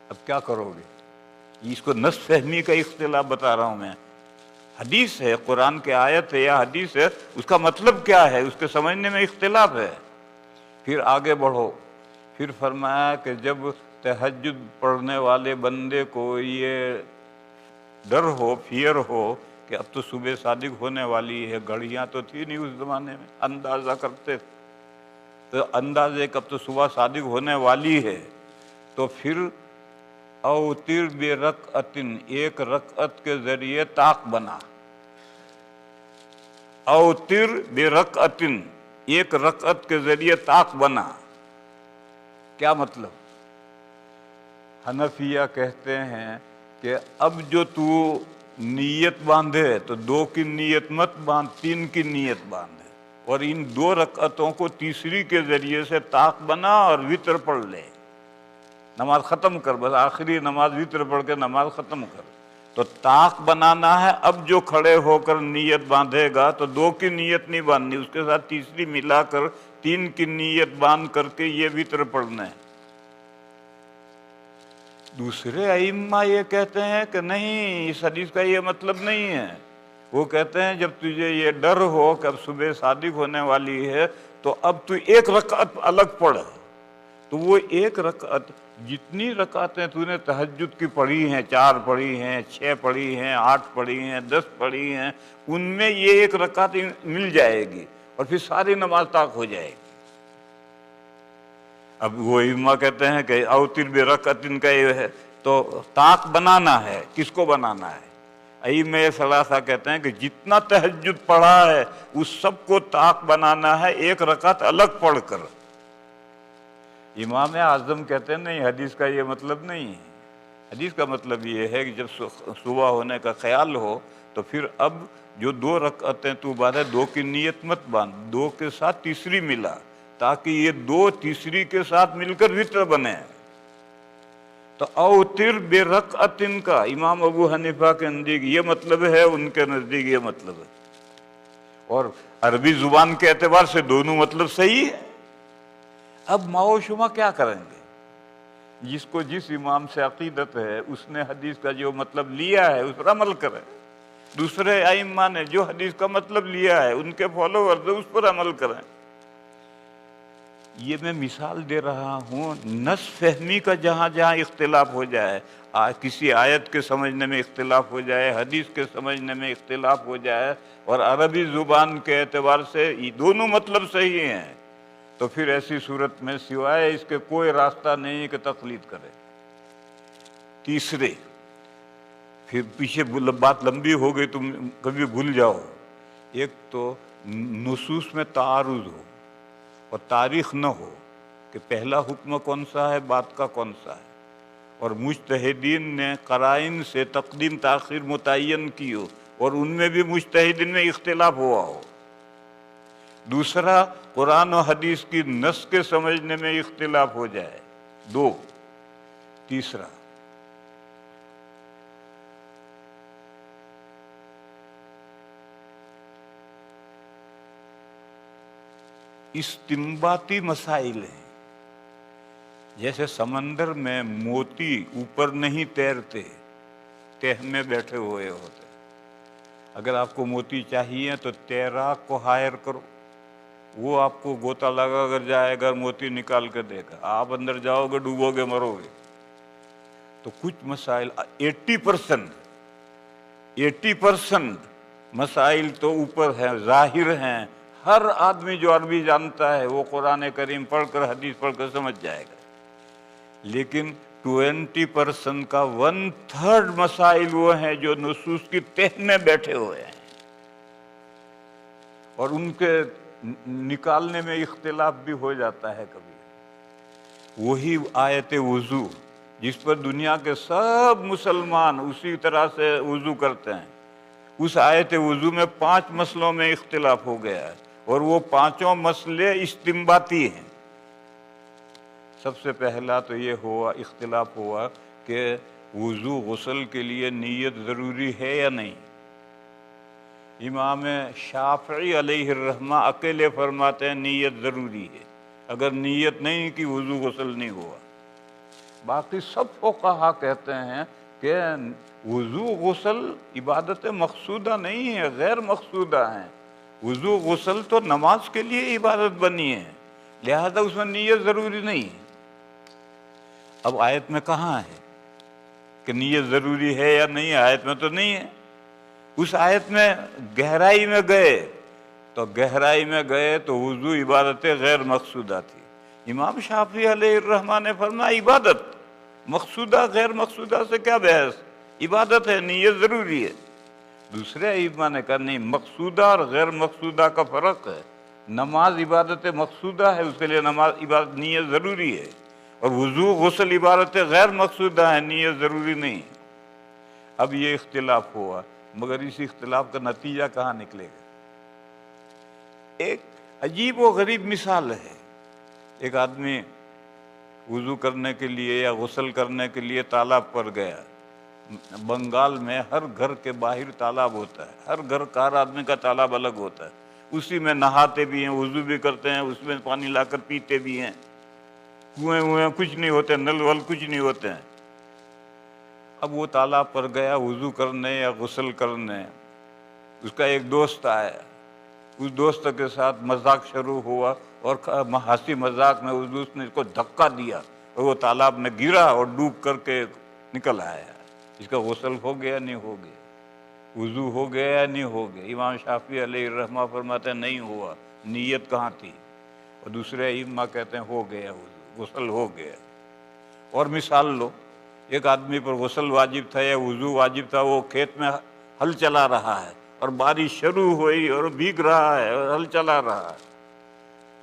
اب کیا کرو گے؟ اس کو نص فہمی کا اختلاف بتا رہا ہوں میں۔ حدیث ہے، قرآن کی آیت ہے یا حدیث ہے، اس کا مطلب کیا ہے، اس کے سمجھنے میں اختلاف ہے۔ پھر آگے بڑھو، پھر فرمایا کہ جب تہجد پڑھنے والے بندے کو یہ ڈر ہو، فیئر ہو کہ اب تو صبح صادق ہونے والی ہے، گھڑیاں تو تھی نہیں اس زمانے میں، اندازہ کرتے تھے، تو اندازے کب تو صبح صادق ہونے والی ہے، تو پھر اوتر برکعت، ایک رکعت کے ذریعے طاق بنا۔ اوتر برکعت، ایک رکعت کے ذریعے طاق بنا۔ کیا مطلب؟ حنفیہ کہتے ہیں کہ اب جو تو نیت باندھے تو 2 کی نیت مت باندھ، 3 کی نیت باندھے، اور ان 2 رکعتوں کو تیسری کے ذریعے سے طاق بنا اور وتر پڑھ لے، نماز ختم کر، بس آخری نماز وتر پڑھ کے نماز ختم کر۔ تو طاق بنانا ہے، اب جو کھڑے ہو کر نیت باندھے گا تو 2 کی نیت نہیں باندھنی، اس کے ساتھ تیسری ملا کر 3 کی نیت باندھ کر کے یہ وتر پڑھنا ہے۔ دوسرے ائمہ یہ کہتے ہیں کہ نہیں، اس حدیث کا یہ مطلب نہیں ہے۔ وہ کہتے ہیں جب تجھے یہ ڈر ہو کہ اب صبح صادق ہونے والی ہے تو اب تو 1 رکعت الگ پڑھ، تو وہ 1 رکعت، جتنی رکعتیں تو نے تہجد کی پڑھی ہیں، 4 پڑھی ہیں، 6 پڑھی ہیں، 8 پڑھی ہیں، 10 پڑھی ہیں، ان میں یہ 1 رکعت مل جائے گی اور پھر ساری نماز طاق ہو جائے گی۔ اب وہ ائمہ کہتے ہیں کہ اوتر برکعت کا یہ ہے، تو طاق بنانا ہے، کس کو بنانا ہے؟ ائمہ ثلاثہ کہتے ہیں کہ جتنا تہجد پڑھا ہے اس سب کو طاق بنانا ہے، 1 رکعت الگ پڑھ کر۔ امام اعظم کہتے ہیں نہیں، حدیث کا یہ مطلب نہیں ہے۔ حدیث کا مطلب یہ ہے کہ جب صبح ہونے کا خیال ہو تو پھر اب جو 2 رکعتیں تو باندھے، 2 کی نیت مت باندھ، 2 کے ساتھ تیسری ملا، تاکہ یہ 2 تیسری کے ساتھ مل کر وتر بنے۔ تو اوتر برکعت کا امام ابو حنیفہ کے نزدیک یہ مطلب ہے، ان کے نزدیک یہ مطلب ہے، اور عربی زبان کے اعتبار سے دونوں مطلب صحیح ہے۔ اب ماؤ شما کیا کریں گے؟ جس کو جس امام سے عقیدت ہے اس نے حدیث کا جو مطلب لیا ہے اس پر عمل کرے، دوسرے ائمہ نے جو حدیث کا مطلب لیا ہے ان کے فالوورز اس پر عمل کریں۔ یہ میں مثال دے رہا ہوں، نص فہمی کا جہاں جہاں اختلاف ہو جائے، کسی آیت کے سمجھنے میں اختلاف ہو جائے، حدیث کے سمجھنے میں اختلاف ہو جائے، اور عربی زبان کے اعتبار سے یہ دونوں مطلب صحیح ہیں، تو پھر ایسی صورت میں سوائے اس کے کوئی راستہ نہیں کہ تقلید کرے۔ تیسرے، پھر پیچھے بات لمبی ہو گئی، تم کبھی بھول جاؤ، ایک تو نصوص میں تعارض ہو اور تاریخ نہ ہو کہ پہلا حکم کون سا ہے، بعد کا کون سا ہے، اور مجتہدین نے قرائن سے تقدیم تاخیر متعین کی ہو اور ان میں بھی مجتہدین میں اختلاف ہوا ہو۔ دوسرا، قرآن و حدیث کی نص کے سمجھنے میں اختلاف ہو جائے، 2۔ تیسرا، استنباطی مسائل ہیں، جیسے سمندر میں موتی اوپر نہیں تیرتے، تہ میں بیٹھے ہوئے ہوتے۔ اگر آپ کو موتی چاہیے تو تیراک کو ہائر کرو، وہ آپ کو گوتا لگا کر جائے گا، موتی نکال کے دے گا، آپ اندر جاؤ گے ڈوبو گے مرو گے۔ تو کچھ مسائل 80% مسائل تو اوپر ہیں، ظاہر ہیں، ہر آدمی جو عربی جانتا ہے وہ قرآن کریم پڑھ کر حدیث پڑھ کر سمجھ جائے گا، لیکن 20% کا 1/3 مسائل وہ ہیں جو نصوص کی تہ میں بیٹھے ہوئے ہیں اور ان کے نکالنے میں اختلاف بھی ہو جاتا ہے کبھی۔ وہی آیت وضو جس پر دنیا کے سب مسلمان اسی طرح سے وضو کرتے ہیں، اس آیت وضو میں 5 مسئلوں میں اختلاف ہو گیا ہے، اور وہ 5 مسئلے استنباطی ہیں۔ سب سے پہلا تو یہ ہوا، اختلاف ہوا کہ وضو غسل کے لیے نیت ضروری ہے یا نہیں۔ امام شافعی علیہ الرحمہ اکیلے فرماتے ہیں نیت ضروری ہے، اگر نیت نہیں کی وضو غسل نہیں ہوا۔ باقی سب فقہا کہتے ہیں کہ وضو غسل عبادت مقصودہ نہیں ہے، غیر مقصودہ ہیں۔ وضو غسل تو نماز کے لیے عبادت بنی ہے، لہذا اس میں نیت ضروری نہیں ہے۔ اب آیت میں کہاں ہے کہ نیت ضروری ہے یا نہیں؟ آیت میں تو نہیں ہے۔ اس آیت میں گہرائی میں گئے تو وضو عبادت غیر مقصودہ تھی۔ امام شافعی علیہ الرحمہ نے فرمایا عبادت مقصودہ غیر مقصودہ سے کیا بحث، عبادت ہے، نیت ضروری ہے۔ دوسرے ائمہ نے کہا نہیں، مقصودہ اور غیر مقصودہ کا فرق ہے۔ نماز عبادت مقصودہ ہے، اس کے لیے نماز عبادت نیت ضروری ہے، اور وضو غسل عبادت غیر مقصودہ ہے، نیت ضروری نہیں۔ اب یہ اختلاف ہوا، مگر اس اختلاف کا نتیجہ کہاں نکلے گا؟ ایک عجیب و غریب مثال ہے۔ ایک آدمی وضو کرنے کے لیے یا غسل کرنے کے لیے تالاب پر گیا۔ بنگال میں ہر گھر کے باہر تالاب ہوتا ہے، ہر گھر کا، ہر آدمی کا تالاب الگ ہوتا ہے، اسی میں نہاتے بھی ہیں، وضو بھی کرتے ہیں، اس میں پانی لا کر پیتے بھی ہیں۔ کنویں کچھ نہیں ہوتے، نل ول کچھ نہیں ہوتے ہیں۔ اب وہ تالاب پر گیا وضو کرنے یا غسل کرنے، اس کا ایک دوست آیا، اس دوست کے ساتھ مذاق شروع ہوا، اور ہنسی مذاق میں اس دوست نے اس کو دھکا دیا اور وہ تالاب میں گرا اور ڈوب کر کے نکل آیا۔ اس کا غسل ہو گیا نہیں ہو گیا، وضو ہو گیا یا نہیں ہو گیا؟ امام شافعی علیہ الرحمہ فرماتے ہیں نہیں ہوا، نیت کہاں تھی؟ اور دوسرے ائمہ کہتے ہیں ہو گیا، وضو غسل ہو گیا۔ اور مثال لو، ایک آدمی پر غسل واجب تھا یا وضو واجب تھا، وہ کھیت میں ہل چلا رہا ہے اور بارش شروع ہوئی اور بھیگ رہا ہے اور ہل چلا رہا ہے۔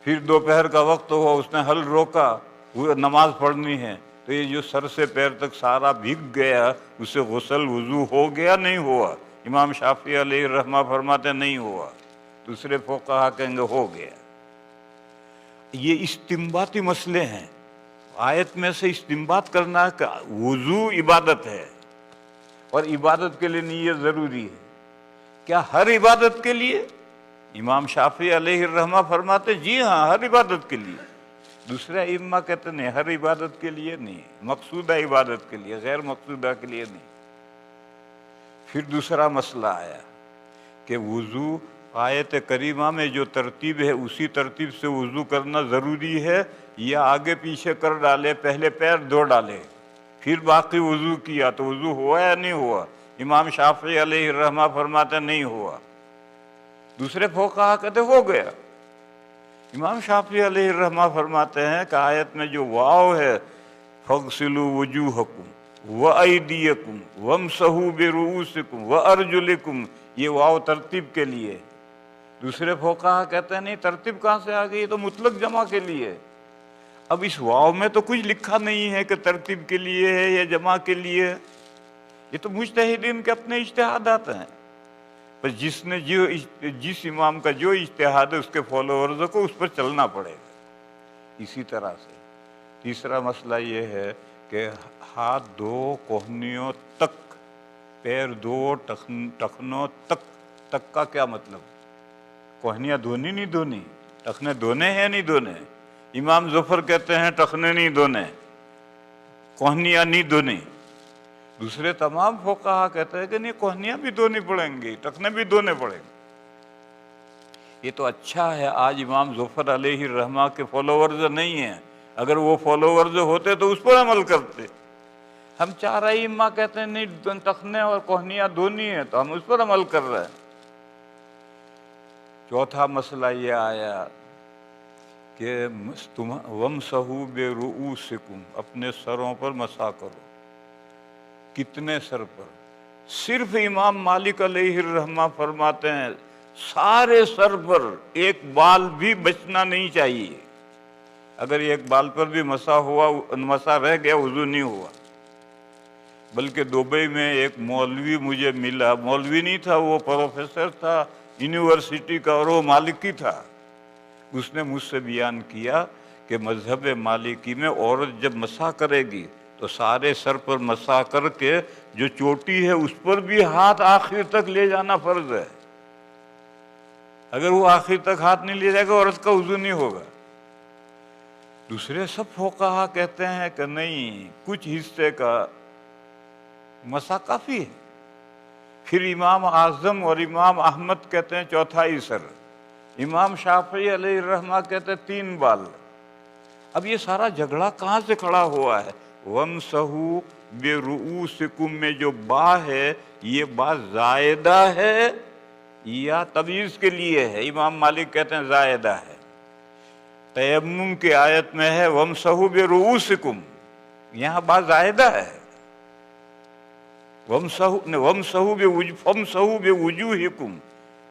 پھر دوپہر کا وقت ہوا، اس نے ہل روکا، وہ نماز پڑھنی ہے، تو یہ جو سر سے پیر تک سارا بھیگ گیا، اسے غسل وضو ہو گیا نہیں ہوا؟ امام شافعی علیہ الرحمہ فرماتے نہیں ہوا، دوسرے فقہا کہیں گے ہو گیا۔ یہ استنباطی مسئلے ہیں۔ آیت میں سے استنباط کرنا کہ وضو عبادت ہے اور عبادت کے لیے نیت ضروری ہے، کیا ہر عبادت کے لیے؟ امام شافعی علیہ الرحمہ فرماتے جی ہاں، ہر عبادت کے لیے۔ دوسرے ائمہ کہتے نہیں، ہر عبادت کے لیے نہیں، مقصودہ عبادت کے لیے، غیر مقصودہ کے لیے نہیں۔ پھر دوسرا مسئلہ آیا کہ وضو، آیت کریمہ میں جو ترتیب ہے اسی ترتیب سے وضو کرنا ضروری ہے، یا آگے پیچھے کر ڈالے، پہلے پیر دھو ڈالے پھر باقی وضو کیا تو وضو ہوا یا نہیں ہوا؟ امام شافعی علیہ الرحمہ فرماتے نہیں ہوا، دوسرے فقہا کہتے ہو گیا۔ امام شافعی علیہ الرحمہ فرماتے ہیں کہ آیت میں جو واو ہے فَاغْسِلُوا وُجُوهَكُمْ وَأَيْدِيَكُمْ وَامْسَحُوا بِرُؤُوسِكُمْ وَأَرْجُلِكُمْ، یہ واو ترتیب کے لیے۔ دوسرے فقہا کہتے ہیں نہیں، ترتیب کہاں سے آ گئی، یہ تو مطلق جمع کے لیے۔ اب اس واو میں تو کچھ لکھا نہیں ہے کہ ترتیب کے لیے ہے یا جمع کے لیے، یہ تو مجتہدین کے اپنے اجتہادات ہیں۔ بس جس امام کا جو اجتہاد ہے اس کے فالوورز کو اس پر چلنا پڑے گا۔ اسی طرح سے تیسرا مسئلہ یہ ہے کہ ہاتھ دو کوہنیوں تک، پیر دو ٹخنوں تک کا کیا مطلب؟ کوہنیاں دھونی نہیں دھونی، ٹخنے دھونے ہیں نہیں دھونے؟ امام ظفر کہتے ہیں ٹخنے نہیں دھونے، کوہنیاں نہیں دھونی۔ دوسرے تمام فقہا کہتے ہیں کہ نہیں، کوہنیاں بھی دھونی پڑیں گی، ٹخنے بھی دھونے پڑیں گے۔ یہ تو اچھا ہے آج امام ظفر علیہ الرحمہ کے فالوورز نہیں ہیں، اگر وہ فالوورز ہوتے تو اس پر عمل کرتے۔ ہم چار ائمہ کہتے ہیں نہیں، ٹخنے اور کوہنیاں دھونی ہیں، تو ہم اس پر عمل کر رہے ہیں۔ چوتھا مسئلہ یہ آیا کہ وَامْسَحُوا بِرُؤُوسِكُمْ، اپنے سروں پر مسح کرو۔ کتنے سر پر؟ صرف امام مالک علیہ الرحمہ فرماتے ہیں سارے سر پر، ایک بال بھی بچنا نہیں چاہیے۔ اگر ایک بال پر بھی مسح رہ گیا وضو نہیں ہوا۔ بلکہ دبئی میں ایک مولوی مجھے ملا، مولوی نہیں تھا، وہ پروفیسر تھا یونیورسٹی کا، اور وہ مالکی تھا۔ اس نے مجھ سے بیان کیا کہ مذہب مالکی میں عورت جب مسح کرے گی تو سارے سر پر مسح کر کے جو چوٹی ہے اس پر بھی ہاتھ آخر تک لے جانا فرض ہے۔ اگر وہ آخر تک ہاتھ نہیں لے جائے گا عورت کا وضو نہیں ہوگا۔ دوسرے سب فقہا کہتے ہیں کہ نہیں، کچھ حصے کا مسح کافی ہے۔ پھر امام اعظم اور امام احمد کہتے ہیں چوتھائی سر، امام شافعی علیہ الرحمہ کہتے ہیں 3 بال۔ اب یہ سارا جھگڑا کہاں سے کھڑا ہوا ہے؟ وَامْسَحُوا بِرُؤُوسِكُم میں جو با ہے یہ با زائدہ ہے یا تمییز کے لیے ہے؟ امام مالک کہتے ہیں زائدہ ہے۔ تیمم کی آیت میں ہے وَامْسَحُوا بِرُؤُوسِكُم، یہاں با زائدہ ہے۔ فَامْسَحُوا بِوُجُوهِكُم،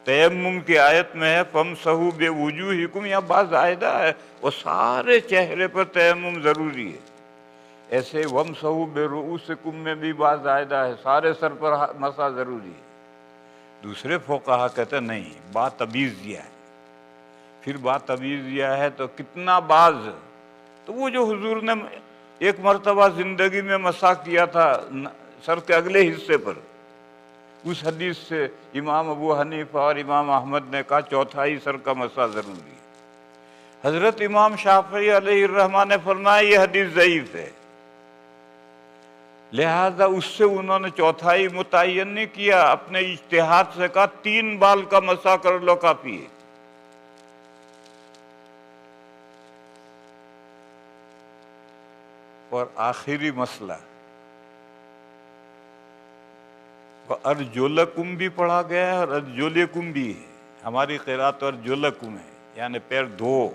تیمم کی آیت میں ہے فَامْسَحُوا بِوُجُوهِكُم، یہاں با زائدہ ہے، اور سارے چہرے پر تیمم ضروری ہے۔ ایسے وَامْسَحُوا بِرُؤُوسِكُم میں بھی با زائدہ ہے، سارے سر پر مسح ضروری ہے۔ دوسرے فقہا کہتے ہیں نہیں، با تمییز دیا ہے۔ پھر با تمییز دیا ہے تو کتنا باز؟ تو وہ جو حضور نے ایک مرتبہ زندگی میں مسح کیا تھا سر کے اگلے حصے پر، اس حدیث سے امام ابو حنیفہ اور امام احمد نے کہا چوتھائی سر کا مسح ضروری ہے۔ حضرت امام شافعی علیہ الرحمہ نے فرمایا یہ حدیث ضعیف ہے، لہذا اس سے انہوں نے چوتھائی متعین نہیں کیا، اپنے اجتہاد سے کہا 3 بال کا مسح کر لو کافی ہے۔ اور آخری مسئلہ ارجلکم بھی پڑھا گیا ہے اور ارجلکم بھی ہے، ہماری قرات ارجلکم ہے یعنی پیر دھو،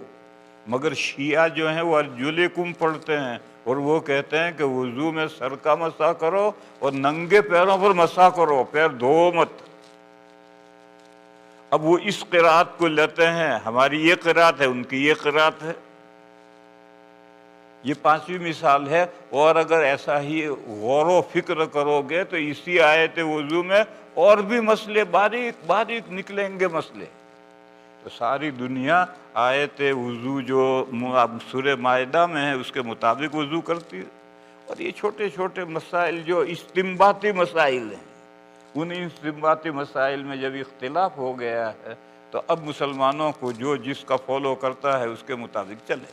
مگر شیعہ جو ہیں وہ ارجلکم پڑھتے ہیں، اور وہ کہتے ہیں کہ وضو میں سر کا مسح کرو اور ننگے پیروں پر مسح کرو، پیر دھو مت۔ اب وہ اس قرات کو لیتے ہیں، ہماری یہ قرات ہے، ان کی یہ قرات ہے۔ یہ 5ویں مثال ہے، اور اگر ایسا ہی غور و فکر کرو گے تو اسی آیت وضو میں اور بھی مسئلے باریک باریک نکلیں گے مسئلے۔ تو ساری دنیا آیت وضو جو سورہ مائدہ میں ہے اس کے مطابق وضو کرتی ہے، اور یہ چھوٹے چھوٹے مسائل جو استنباطی مسائل ہیں، ان استنباطی مسائل میں جب اختلاف ہو گیا ہے تو اب مسلمانوں کو جو جس کا فالو کرتا ہے اس کے مطابق چلے۔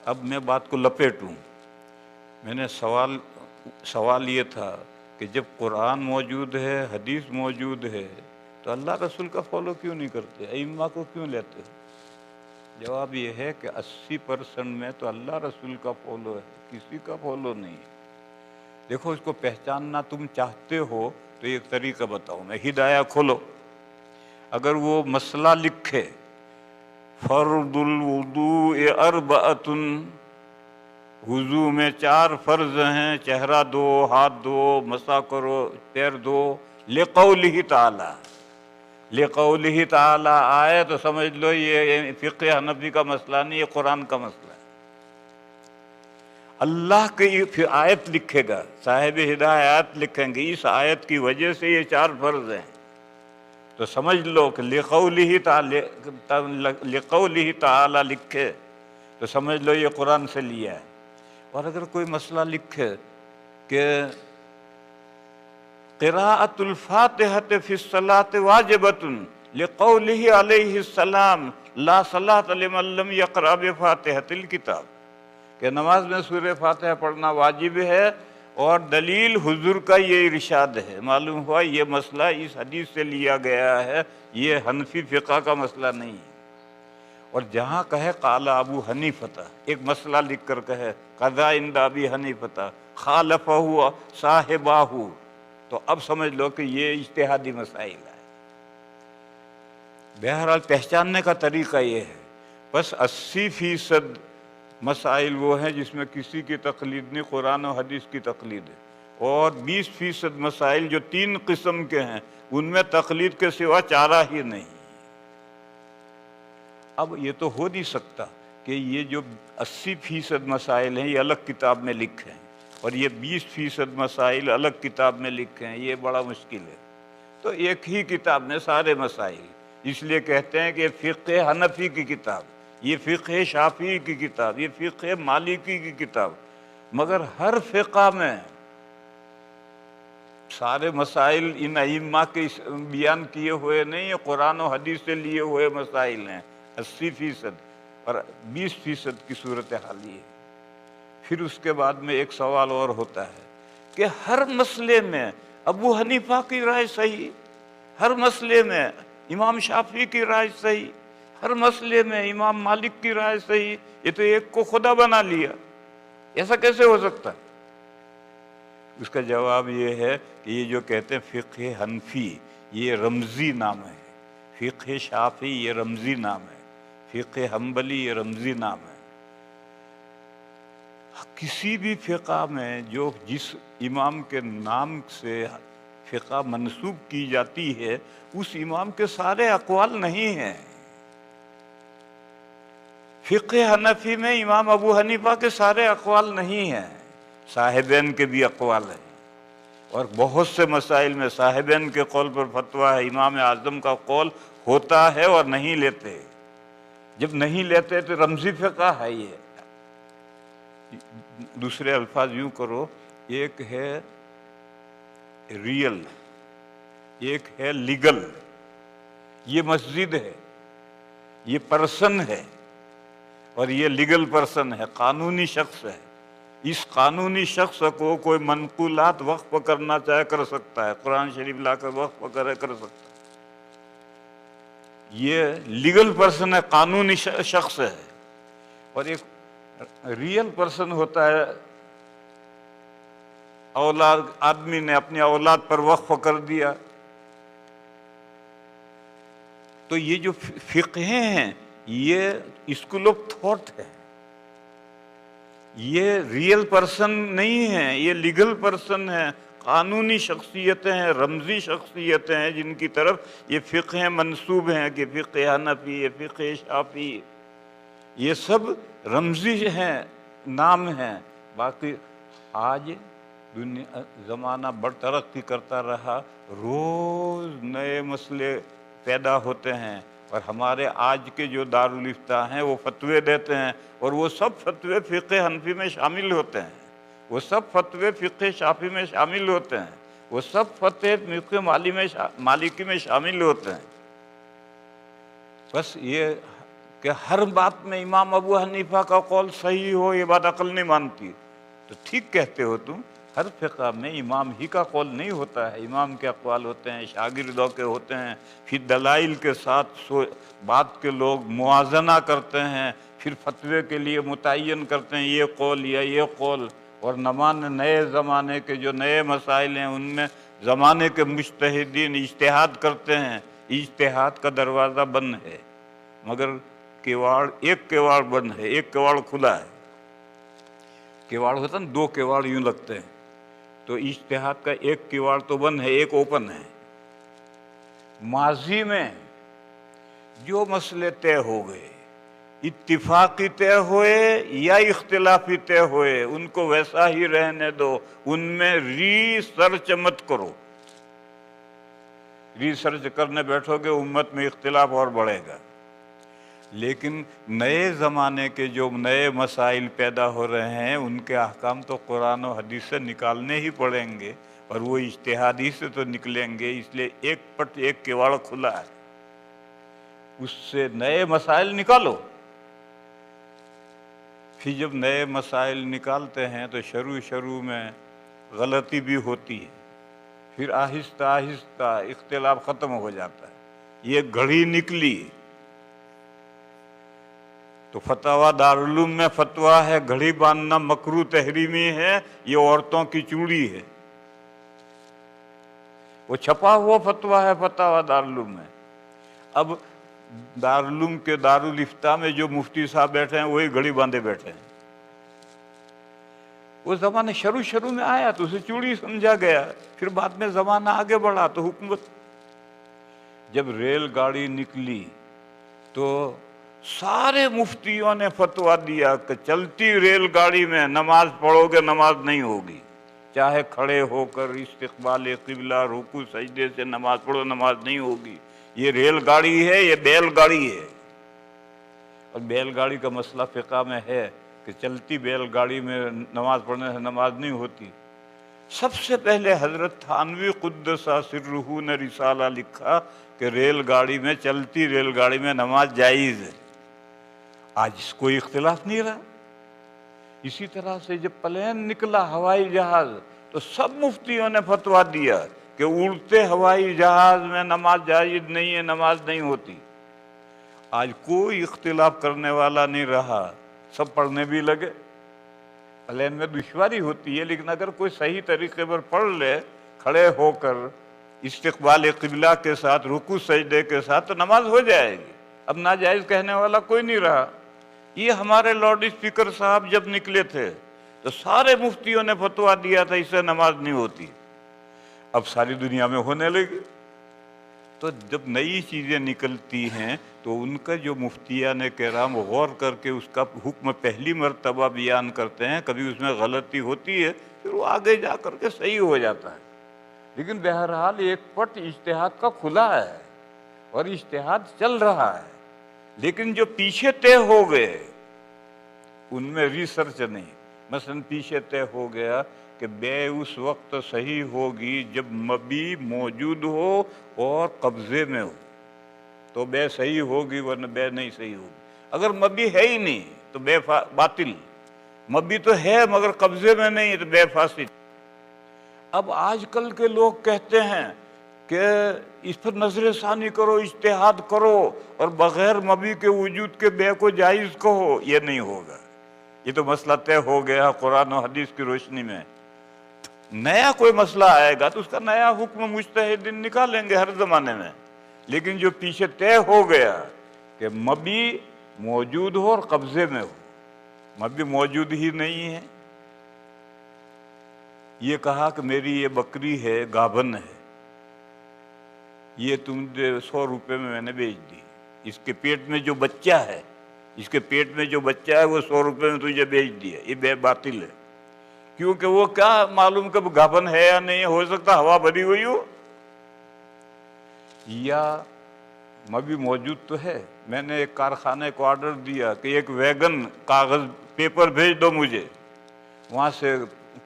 اب میں بات کو لپیٹوں، میں نے سوال یہ تھا کہ جب قرآن موجود ہے، حدیث موجود ہے، تو اللہ رسول کا فالو کیوں نہیں کرتے، ائمہ کو کیوں لیتے؟ جواب یہ ہے کہ 80% میں تو اللہ رسول کا فالو ہے، کسی کا فالو نہیں ہے۔ دیکھو اس کو پہچاننا تم چاہتے ہو تو ایک طریقہ بتاؤں میں، ہدایہ کھولو، اگر وہ مسئلہ لکھے فرض الوضوء 4، وضو میں 4 فرض ہیں، چہرہ دو، ہاتھ دو، مسح کرو، پیر دو، لقولہ تعالی، لقولہ تعالی آئے تو سمجھ لو یہ فقہ حنفی کا مسئلہ نہیں، یہ قرآن کا مسئلہ ہے۔ اللہ کی آیت لکھے گا، صاحب ہدایات لکھیں گے اس آیت کی وجہ سے یہ 4 فرض ہیں، تو سمجھ لو کہ لقولہ تعالی لکھے تو سمجھ لو یہ قرآن سے لیا ہے۔ اور اگر کوئی مسئلہ لکھے کہ قراءۃ الفاتحۃ فی الصلاۃ واجبۃ لقولہ علیہ السلام لا صلاۃ لمن لم یقرأ بفاتحۃ الکتاب، کہ نماز میں سورہ فاتحہ پڑھنا واجب ہے، اور دلیل حضور کا یہ ارشاد ہے۔ معلوم ہوا یہ مسئلہ اس حدیث سے لیا گیا ہے، یہ حنفی فقہ کا مسئلہ نہیں ہے۔ اور جہاں کہے قال ابو حنیفہ، ایک مسئلہ لکھ کر کہے قضا عند ابی حنیفہ خالفہ صاحبہ، تو اب سمجھ لو کہ یہ اجتہادی مسائل ہے۔ بہرحال پہچاننے کا طریقہ یہ ہے، بس 80% مسائل وہ ہیں جس میں کسی کی تقلید نہیں، قرآن و حدیث کی تقلید ہے، اور 20% مسائل جو 3 قسم کے ہیں ان میں تقلید کے سوا چارہ ہی نہیں۔ اب یہ تو ہو نہیں سکتا کہ یہ جو 80% مسائل ہیں یہ الگ کتاب میں لکھے ہیں اور یہ 20% مسائل الگ کتاب میں لکھے ہیں، یہ بڑا مشکل ہے۔ تو ایک ہی کتاب میں سارے مسائل، اس لیے کہتے ہیں کہ فقہ حنفی کی کتاب، یہ فقہ شافعی کی کتاب، یہ فقہ مالکی کی کتاب، مگر ہر فقہ میں سارے مسائل ان ائمہ کے بیان کیے ہوئے نہیں، یہ قرآن و حدیث سے لیے ہوئے مسائل ہیں 80% اور 20% کی صورتحال یہ ہے۔ پھر اس کے بعد میں ایک سوال اور ہوتا ہے کہ ہر مسئلے میں ابو حنیفہ کی رائے صحیح، ہر مسئلے میں امام شافعی کی رائے صحیح، ہر مسئلے میں امام مالک کی رائے صحیح، یہ تو ایک کو خدا بنا لیا، ایسا کیسے ہو سکتا ہے؟ اس کا جواب یہ ہے کہ یہ جو کہتے ہیں فقہ حنفی یہ رمزی نام ہے، فقہ شافعی یہ رمزی نام ہے، فقہ حنبلی یہ رمزی نام ہے۔ کسی بھی فقہ میں جو جس امام کے نام سے فقہ منسوب کی جاتی ہے اس امام کے سارے اقوال نہیں ہیں۔ فقہ حنفی میں امام ابو حنیفہ کے سارے اقوال نہیں ہیں، صاحبین کے بھی اقوال ہیں، اور بہت سے مسائل میں صاحبین کے قول پر فتویٰ ہے، امام اعظم کا قول ہوتا ہے اور نہیں لیتے، جب نہیں لیتے تو رمزی فقہ ہے۔ یہ دوسرے الفاظ یوں کرو، ایک ہے ریئل، ایک ہے لیگل، یہ مسجد ہے، یہ پرسن ہے، اور یہ لیگل پرسن ہے، قانونی شخص ہے۔ اس قانونی شخص کو کوئی منقولات وقف کرنا چاہے کر سکتا ہے، قرآن شریف لا کر وقف کر سکتا ہے، یہ لیگل پرسن ہے، قانونی شخص ہے۔ اور ایک ریئل پرسن ہوتا ہے، اولاد، آدمی نے اپنی اولاد پر وقف کر دیا۔ تو یہ جو فقہ ہیں یہ اسکول آف تھاٹ ہے، یہ ریئل پرسن نہیں ہے، یہ لیگل پرسن ہے، قانونی شخصیتیں ہیں، رمزی شخصیتیں ہیں جن کی طرف یہ فقہ منسوب ہیں کہ فقہ حنفی، یہ فقہ شافعی، یہ سب رمزی ہیں، نام ہیں۔ باقی آج دنیا زمانہ بڑھ ترقی کرتا رہا، روز نئے مسئلے پیدا ہوتے ہیں، اور ہمارے آج کے جو دارالافتاء ہیں وہ فتوے دیتے ہیں، اور وہ سب فتوے فقہ حنفی میں شامل ہوتے ہیں، وہ سب فتوے فقہ شافعی میں شامل ہوتے ہیں، وہ سب فتوے فقہ مالکی میں شامل ہوتے ہیں۔ بس یہ کہ ہر بات میں امام ابو حنیفہ کا قول صحیح ہو یہ بات عقل نہیں مانتی، تو ٹھیک کہتے ہو تم، ہر فقہ میں امام ہی کا قول نہیں ہوتا ہے، امام کے اقوال ہوتے ہیں، شاگردوں کے ہوتے ہیں، پھر دلائل کے ساتھ بات کے لوگ موازنہ کرتے ہیں، پھر فتوے کے لیے متعین کرتے ہیں یہ قول یا یہ قول، اور نئے زمانے کے جو نئے مسائل ہیں ان میں زمانے کے مجتہدین اجتہاد کرتے ہیں، اجتہاد کا دروازہ بند ہے، مگر ایک کیواڑ بند ہے، ایک کیواڑ کھلا ہے۔ کیواڑ ہوتا نا، دو کیواڑ یوں لگتے ہیں، تو اجتہاد کا ایک کیواڑ تو بند ہے، ایک اوپن ہے۔ ماضی میں جو مسئلے طے ہو گئے، اتفاقی طے ہوئے یا اختلافی طے ہوئے، ان کو ویسا ہی رہنے دو، ان میں ریسرچ مت کرو۔ ریسرچ کرنے بیٹھو گے امت میں اختلاف اور بڑھے گا۔ لیکن نئے زمانے کے جو نئے مسائل پیدا ہو رہے ہیں ان کے احکام تو قرآن و حدیث سے نکالنے ہی پڑیں گے، اور وہ اجتہادی سے تو نکلیں گے، اس لیے ایک کیواڑ کھلا ہے، اس سے نئے مسائل نکالو۔ پھر جب نئے مسائل نکالتے ہیں تو شروع میں غلطی بھی ہوتی ہے، پھر آہستہ آہستہ اختلاف ختم ہو جاتا ہے۔ یہ گھڑی نکلی تو فتاوی دارالعلوم میں فتویٰ ہے گھڑی باندھنا مکروہ تحریمی ہے، یہ عورتوں کی چوڑی ہے، وہ چھپا ہوا فتویٰ ہے فتاوی دارالعلوم میں۔ اب دارالعلوم کے دارالافتاء میں جو مفتی صاحب بیٹھے ہیں وہی گھڑی باندھے بیٹھے ہیں۔ وہ زمانہ شروع میں آیا تو اسے چوڑی سمجھا گیا، پھر بعد میں زمانہ آگے بڑھا تو حکومت، جب ریل گاڑی نکلی تو سارے مفتیوں نے فتویٰ دیا کہ چلتی ریل گاڑی میں نماز پڑھو گے نماز نہیں ہوگی، چاہے کھڑے ہو کر استقبال قبلہ رکوع سجدے سے نماز پڑھو نماز نہیں ہوگی، یہ ریل گاڑی ہے، یہ بیل گاڑی ہے۔ اور بیل گاڑی کا مسئلہ فقہ میں ہے کہ چلتی بیل گاڑی میں نماز پڑھنے سے نماز نہیں ہوتی۔ سب سے پہلے حضرت تھانوی قدس سرہ نے رسالہ لکھا کہ ریل گاڑی میں، چلتی ریل گاڑی میں نماز جائز ہے۔ آج اس کوئی اختلاف نہیں رہا۔ اسی طرح سے جب پلین نکلا ہوائی جہاز تو سب مفتیوں نے فتویٰ دیا کہ اڑتے ہوائی جہاز میں نماز جائز نہیں ہے، نماز نہیں ہوتی۔ آج کوئی اختلاف کرنے والا نہیں رہا، سب پڑھنے بھی لگے۔ پلین میں دشواری ہوتی ہے، لیکن اگر کوئی صحیح طریقے پر پڑھ لے کھڑے ہو کر استقبال قبلہ کے ساتھ رکوع سجدے کے ساتھ تو نماز ہو جائے گی۔ اب ناجائز کہنے والا کوئی نہیں رہا۔ یہ ہمارے لاؤڈ اسپیکر صاحب جب نکلے تھے تو سارے مفتیوں نے فتویٰ دیا تھا اس سے نماز نہیں ہوتی، اب ساری دنیا میں ہونے لگی۔ تو جب نئی چیزیں نکلتی ہیں تو ان کا جو مفتیان کرام غور کر کے اس کا حکم پہلی مرتبہ بیان کرتے ہیں، کبھی اس میں غلطی ہوتی ہے پھر وہ آگے جا کر کے صحیح ہو جاتا ہے۔ لیکن بہرحال ایک پٹ اجتہاد کا کھلا ہے اور اجتہاد چل رہا ہے، لیکن جو پیچھے طے ہو گئے ان میں ریسرچ نہیں۔ مثلا پیچھے طے ہو گیا کہ بے اس وقت صحیح ہوگی جب مبی موجود ہو اور قبضے میں ہو تو بے صحیح ہوگی، ورنہ بے نہیں صحیح ہوگی۔ اگر مبی ہے ہی نہیں تو بے باطل، مبی تو ہے مگر قبضے میں نہیں ہے تو بے فاسد۔ اب آج کل کے لوگ کہتے ہیں کہ اس پر نظر ثانی کرو، اجتہاد کرو اور بغیر مبی کے وجود کے بے کو جائز کہو، یہ نہیں ہوگا۔ یہ تو مسئلہ طے ہو گیا قرآن و حدیث کی روشنی میں۔ نیا کوئی مسئلہ آئے گا تو اس کا نیا حکم مجتہدین نکالیں گے ہر زمانے میں، لیکن جو پیچھے طے ہو گیا کہ مبی موجود ہو اور قبضے میں ہو، مبی موجود ہی نہیں ہے۔ یہ کہا کہ میری یہ بکری ہے، گابن ہے، یہ تم 100 روپے میں نے بیچ دی، اس کے پیٹ میں جو بچہ ہے، اس کے پیٹ میں جو بچہ ہے وہ 100 روپے میں تجھے بیچ دیا، یہ بے باطل ہے۔ کیونکہ وہ کیا معلوم کہ گابن ہے یا نہیں، ہو سکتا ہوا بھری ہوئی ہو، یا مبی موجود تو ہے۔ میں نے ایک کارخانے کو آرڈر دیا کہ ایک ویگن کاغذ پیپر بھیج دو مجھے، وہاں سے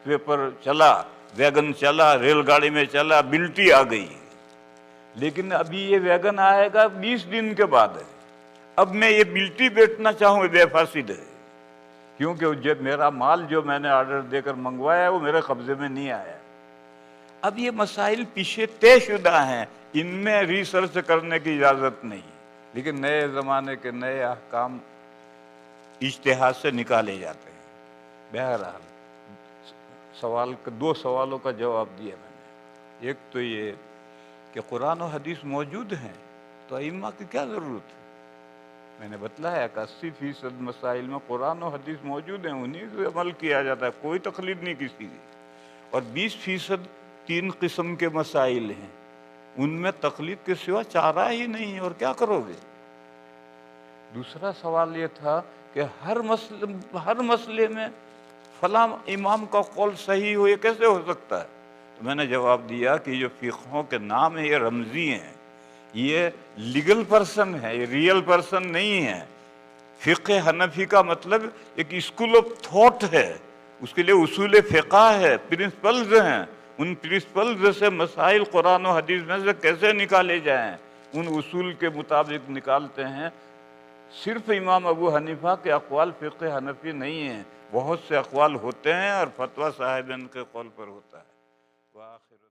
پیپر چلا، ویگن چلا، ریل گاڑی میں چلا، بلٹی آ گئی، لیکن ابھی یہ ویگن آئے گا 20 دن کے بعد ہے۔ اب میں یہ بلٹی بیچنا چاہوں بے فاسد ہے، کیونکہ جب میرا مال جو میں نے آرڈر دے کر منگوایا ہے وہ میرے قبضے میں نہیں آیا۔ اب یہ مسائل پیچھے طے شدہ ہیں، ان میں ریسرچ کرنے کی اجازت نہیں، لیکن نئے زمانے کے نئے احکام اجتہاد سے نکالے جاتے ہیں۔ بہرحال دو سوالوں کا جواب دیا میں نے۔ ایک تو یہ کہ قرآن و حدیث موجود ہیں تو ائمہ کی کیا ضرورت ہے؟ میں نے بتلایا کہ 80% مسائل میں قرآن و حدیث موجود ہیں، انہیں سے عمل کیا جاتا ہے، کوئی تقلید نہیں کسی کی۔ اور 20% 3 قسم کے مسائل ہیں، ان میں تقلید کے سوا چارہ ہی نہیں ہے، اور کیا کرو گے؟ دوسرا سوال یہ تھا کہ ہر مسئلے میں فلاں امام کا قول صحیح ہو، یہ کیسے ہو سکتا ہے؟ تو میں نے جواب دیا کہ جو فقہوں کے نام ہیں یہ رمزی ہیں، یہ لیگل پرسن ہے، یہ ریئل پرسن نہیں ہے۔ فقہ حنفی کا مطلب ایک اسکول آف تھاٹ ہے، اس کے لیے اصول فقہ ہے، پرنسپلز ہیں، ان پرنسپلز سے مسائل قرآن و حدیث میں سے کیسے نکالے جائیں، ان اصول کے مطابق نکالتے ہیں۔ صرف امام ابو حنیفہ کے اقوال فقہ حنفی نہیں ہیں، بہت سے اقوال ہوتے ہیں اور فتویٰ صاحب ان کے قول پر ہوتا ہے۔ وآخر